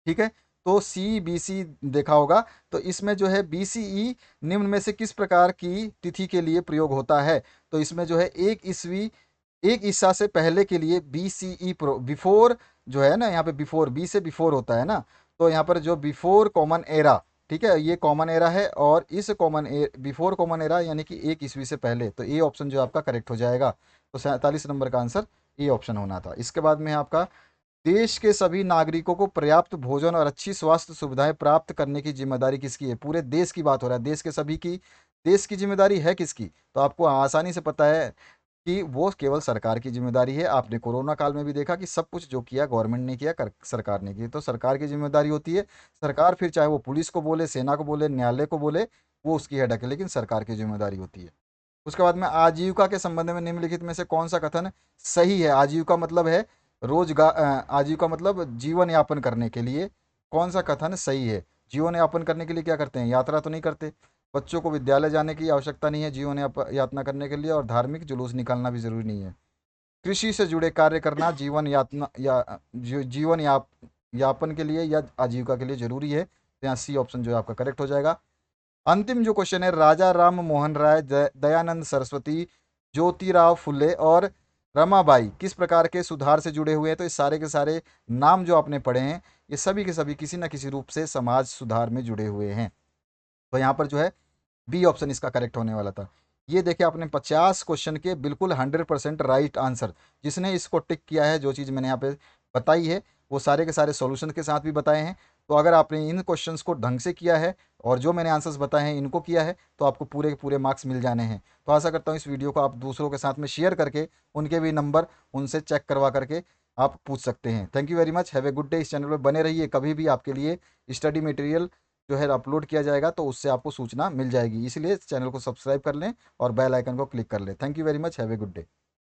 ठीक है, तो सी बी सी देखा होगा। तो इसमें जो है बीसीई निम्न में से किस प्रकार की तिथि के लिए प्रयोग होता है। तो इसमें जो है एक ईसा से पहले के लिए बीसीई बिफोर जो है ना, यहाँ पे बिफोर, बी से बिफोर होता है ना। तो यहाँ पर जो बिफोर कॉमन एरा, ठीक है, ये कॉमन एरा है, और इस बिफोर कॉमन एरा यानी कि एक ईस्वी से पहले। तो ये ऑप्शन जो आपका करेक्ट हो जाएगा। तो 47 नंबर का आंसर ये ऑप्शन होना था। इसके बाद में है आपका, देश के सभी नागरिकों को पर्याप्त भोजन और अच्छी स्वास्थ्य सुविधाएं प्राप्त करने की जिम्मेदारी किसकी है। पूरे देश की बात हो रहा है, देश के सभी की, देश की जिम्मेदारी है किसकी। तो आपको आसानी से पता है कि वो केवल सरकार की जिम्मेदारी है। आपने कोरोना काल में भी देखा कि सब कुछ जो किया गवर्नमेंट ने किया, सरकार ने की। तो सरकार की जिम्मेदारी होती है। सरकार फिर चाहे वो पुलिस को बोले, सेना को बोले, न्यायालय को बोले, वो उसकी हेडक है, लेकिन सरकार की जिम्मेदारी होती है। उसके बाद में, आजीविका के संबंध में निम्नलिखित में से कौन सा कथन सही है। आजीविका मतलब है रोजगार, आजीविका मतलब जीवन यापन करने के लिए। कौन सा कथन सही है, जीवन यापन करने के लिए क्या करते हैं, यात्रा तो नहीं करते, बच्चों को विद्यालय जाने की आवश्यकता नहीं है जीवन यातना करने के लिए, और धार्मिक जुलूस निकालना भी जरूरी नहीं है। कृषि से जुड़े कार्य करना जीवन यातना जीवन यापन के लिए या आजीविका के लिए जरूरी है। तो यहाँ सी ऑप्शन जो है आपका करेक्ट हो जाएगा। अंतिम जो क्वेश्चन है, राजा राम मोहन राय, दयानंद सरस्वती, ज्योतिराव फुले और रमाबाई किस प्रकार के सुधार से जुड़े हुए हैं। तो ये सारे के सारे नाम जो आपने पढ़े हैं, ये सभी के सभी किसी न किसी रूप से समाज सुधार में जुड़े हुए हैं। तो यहाँ पर जो है बी ऑप्शन इसका करेक्ट होने वाला था। ये देखिए, आपने 50 क्वेश्चन के बिल्कुल 100% राइट आंसर, जिसने इसको टिक किया है, जो चीज़ मैंने यहाँ पे बताई है वो सारे के सारे सॉल्यूशन के साथ भी बताए हैं। तो अगर आपने इन क्वेश्चंस को ढंग से किया है और जो मैंने आंसर्स बताए हैं इनको किया है, तो आपको पूरे के पूरे मार्क्स मिल जाने हैं। तो आशा करता हूँ इस वीडियो को आप दूसरों के साथ में शेयर करके उनके भी नंबर उनसे चेक करवा करके आप पूछ सकते हैं। Thank you very much, have a good day. इस चैनल पर बने रहिए, कभी भी आपके लिए स्टडी मटेरियल जो है अपलोड किया जाएगा तो उससे आपको सूचना मिल जाएगी। इसलिए चैनल को सब्सक्राइब कर लें और बेल आइकन को क्लिक कर लें। Thank you very much, have a good day.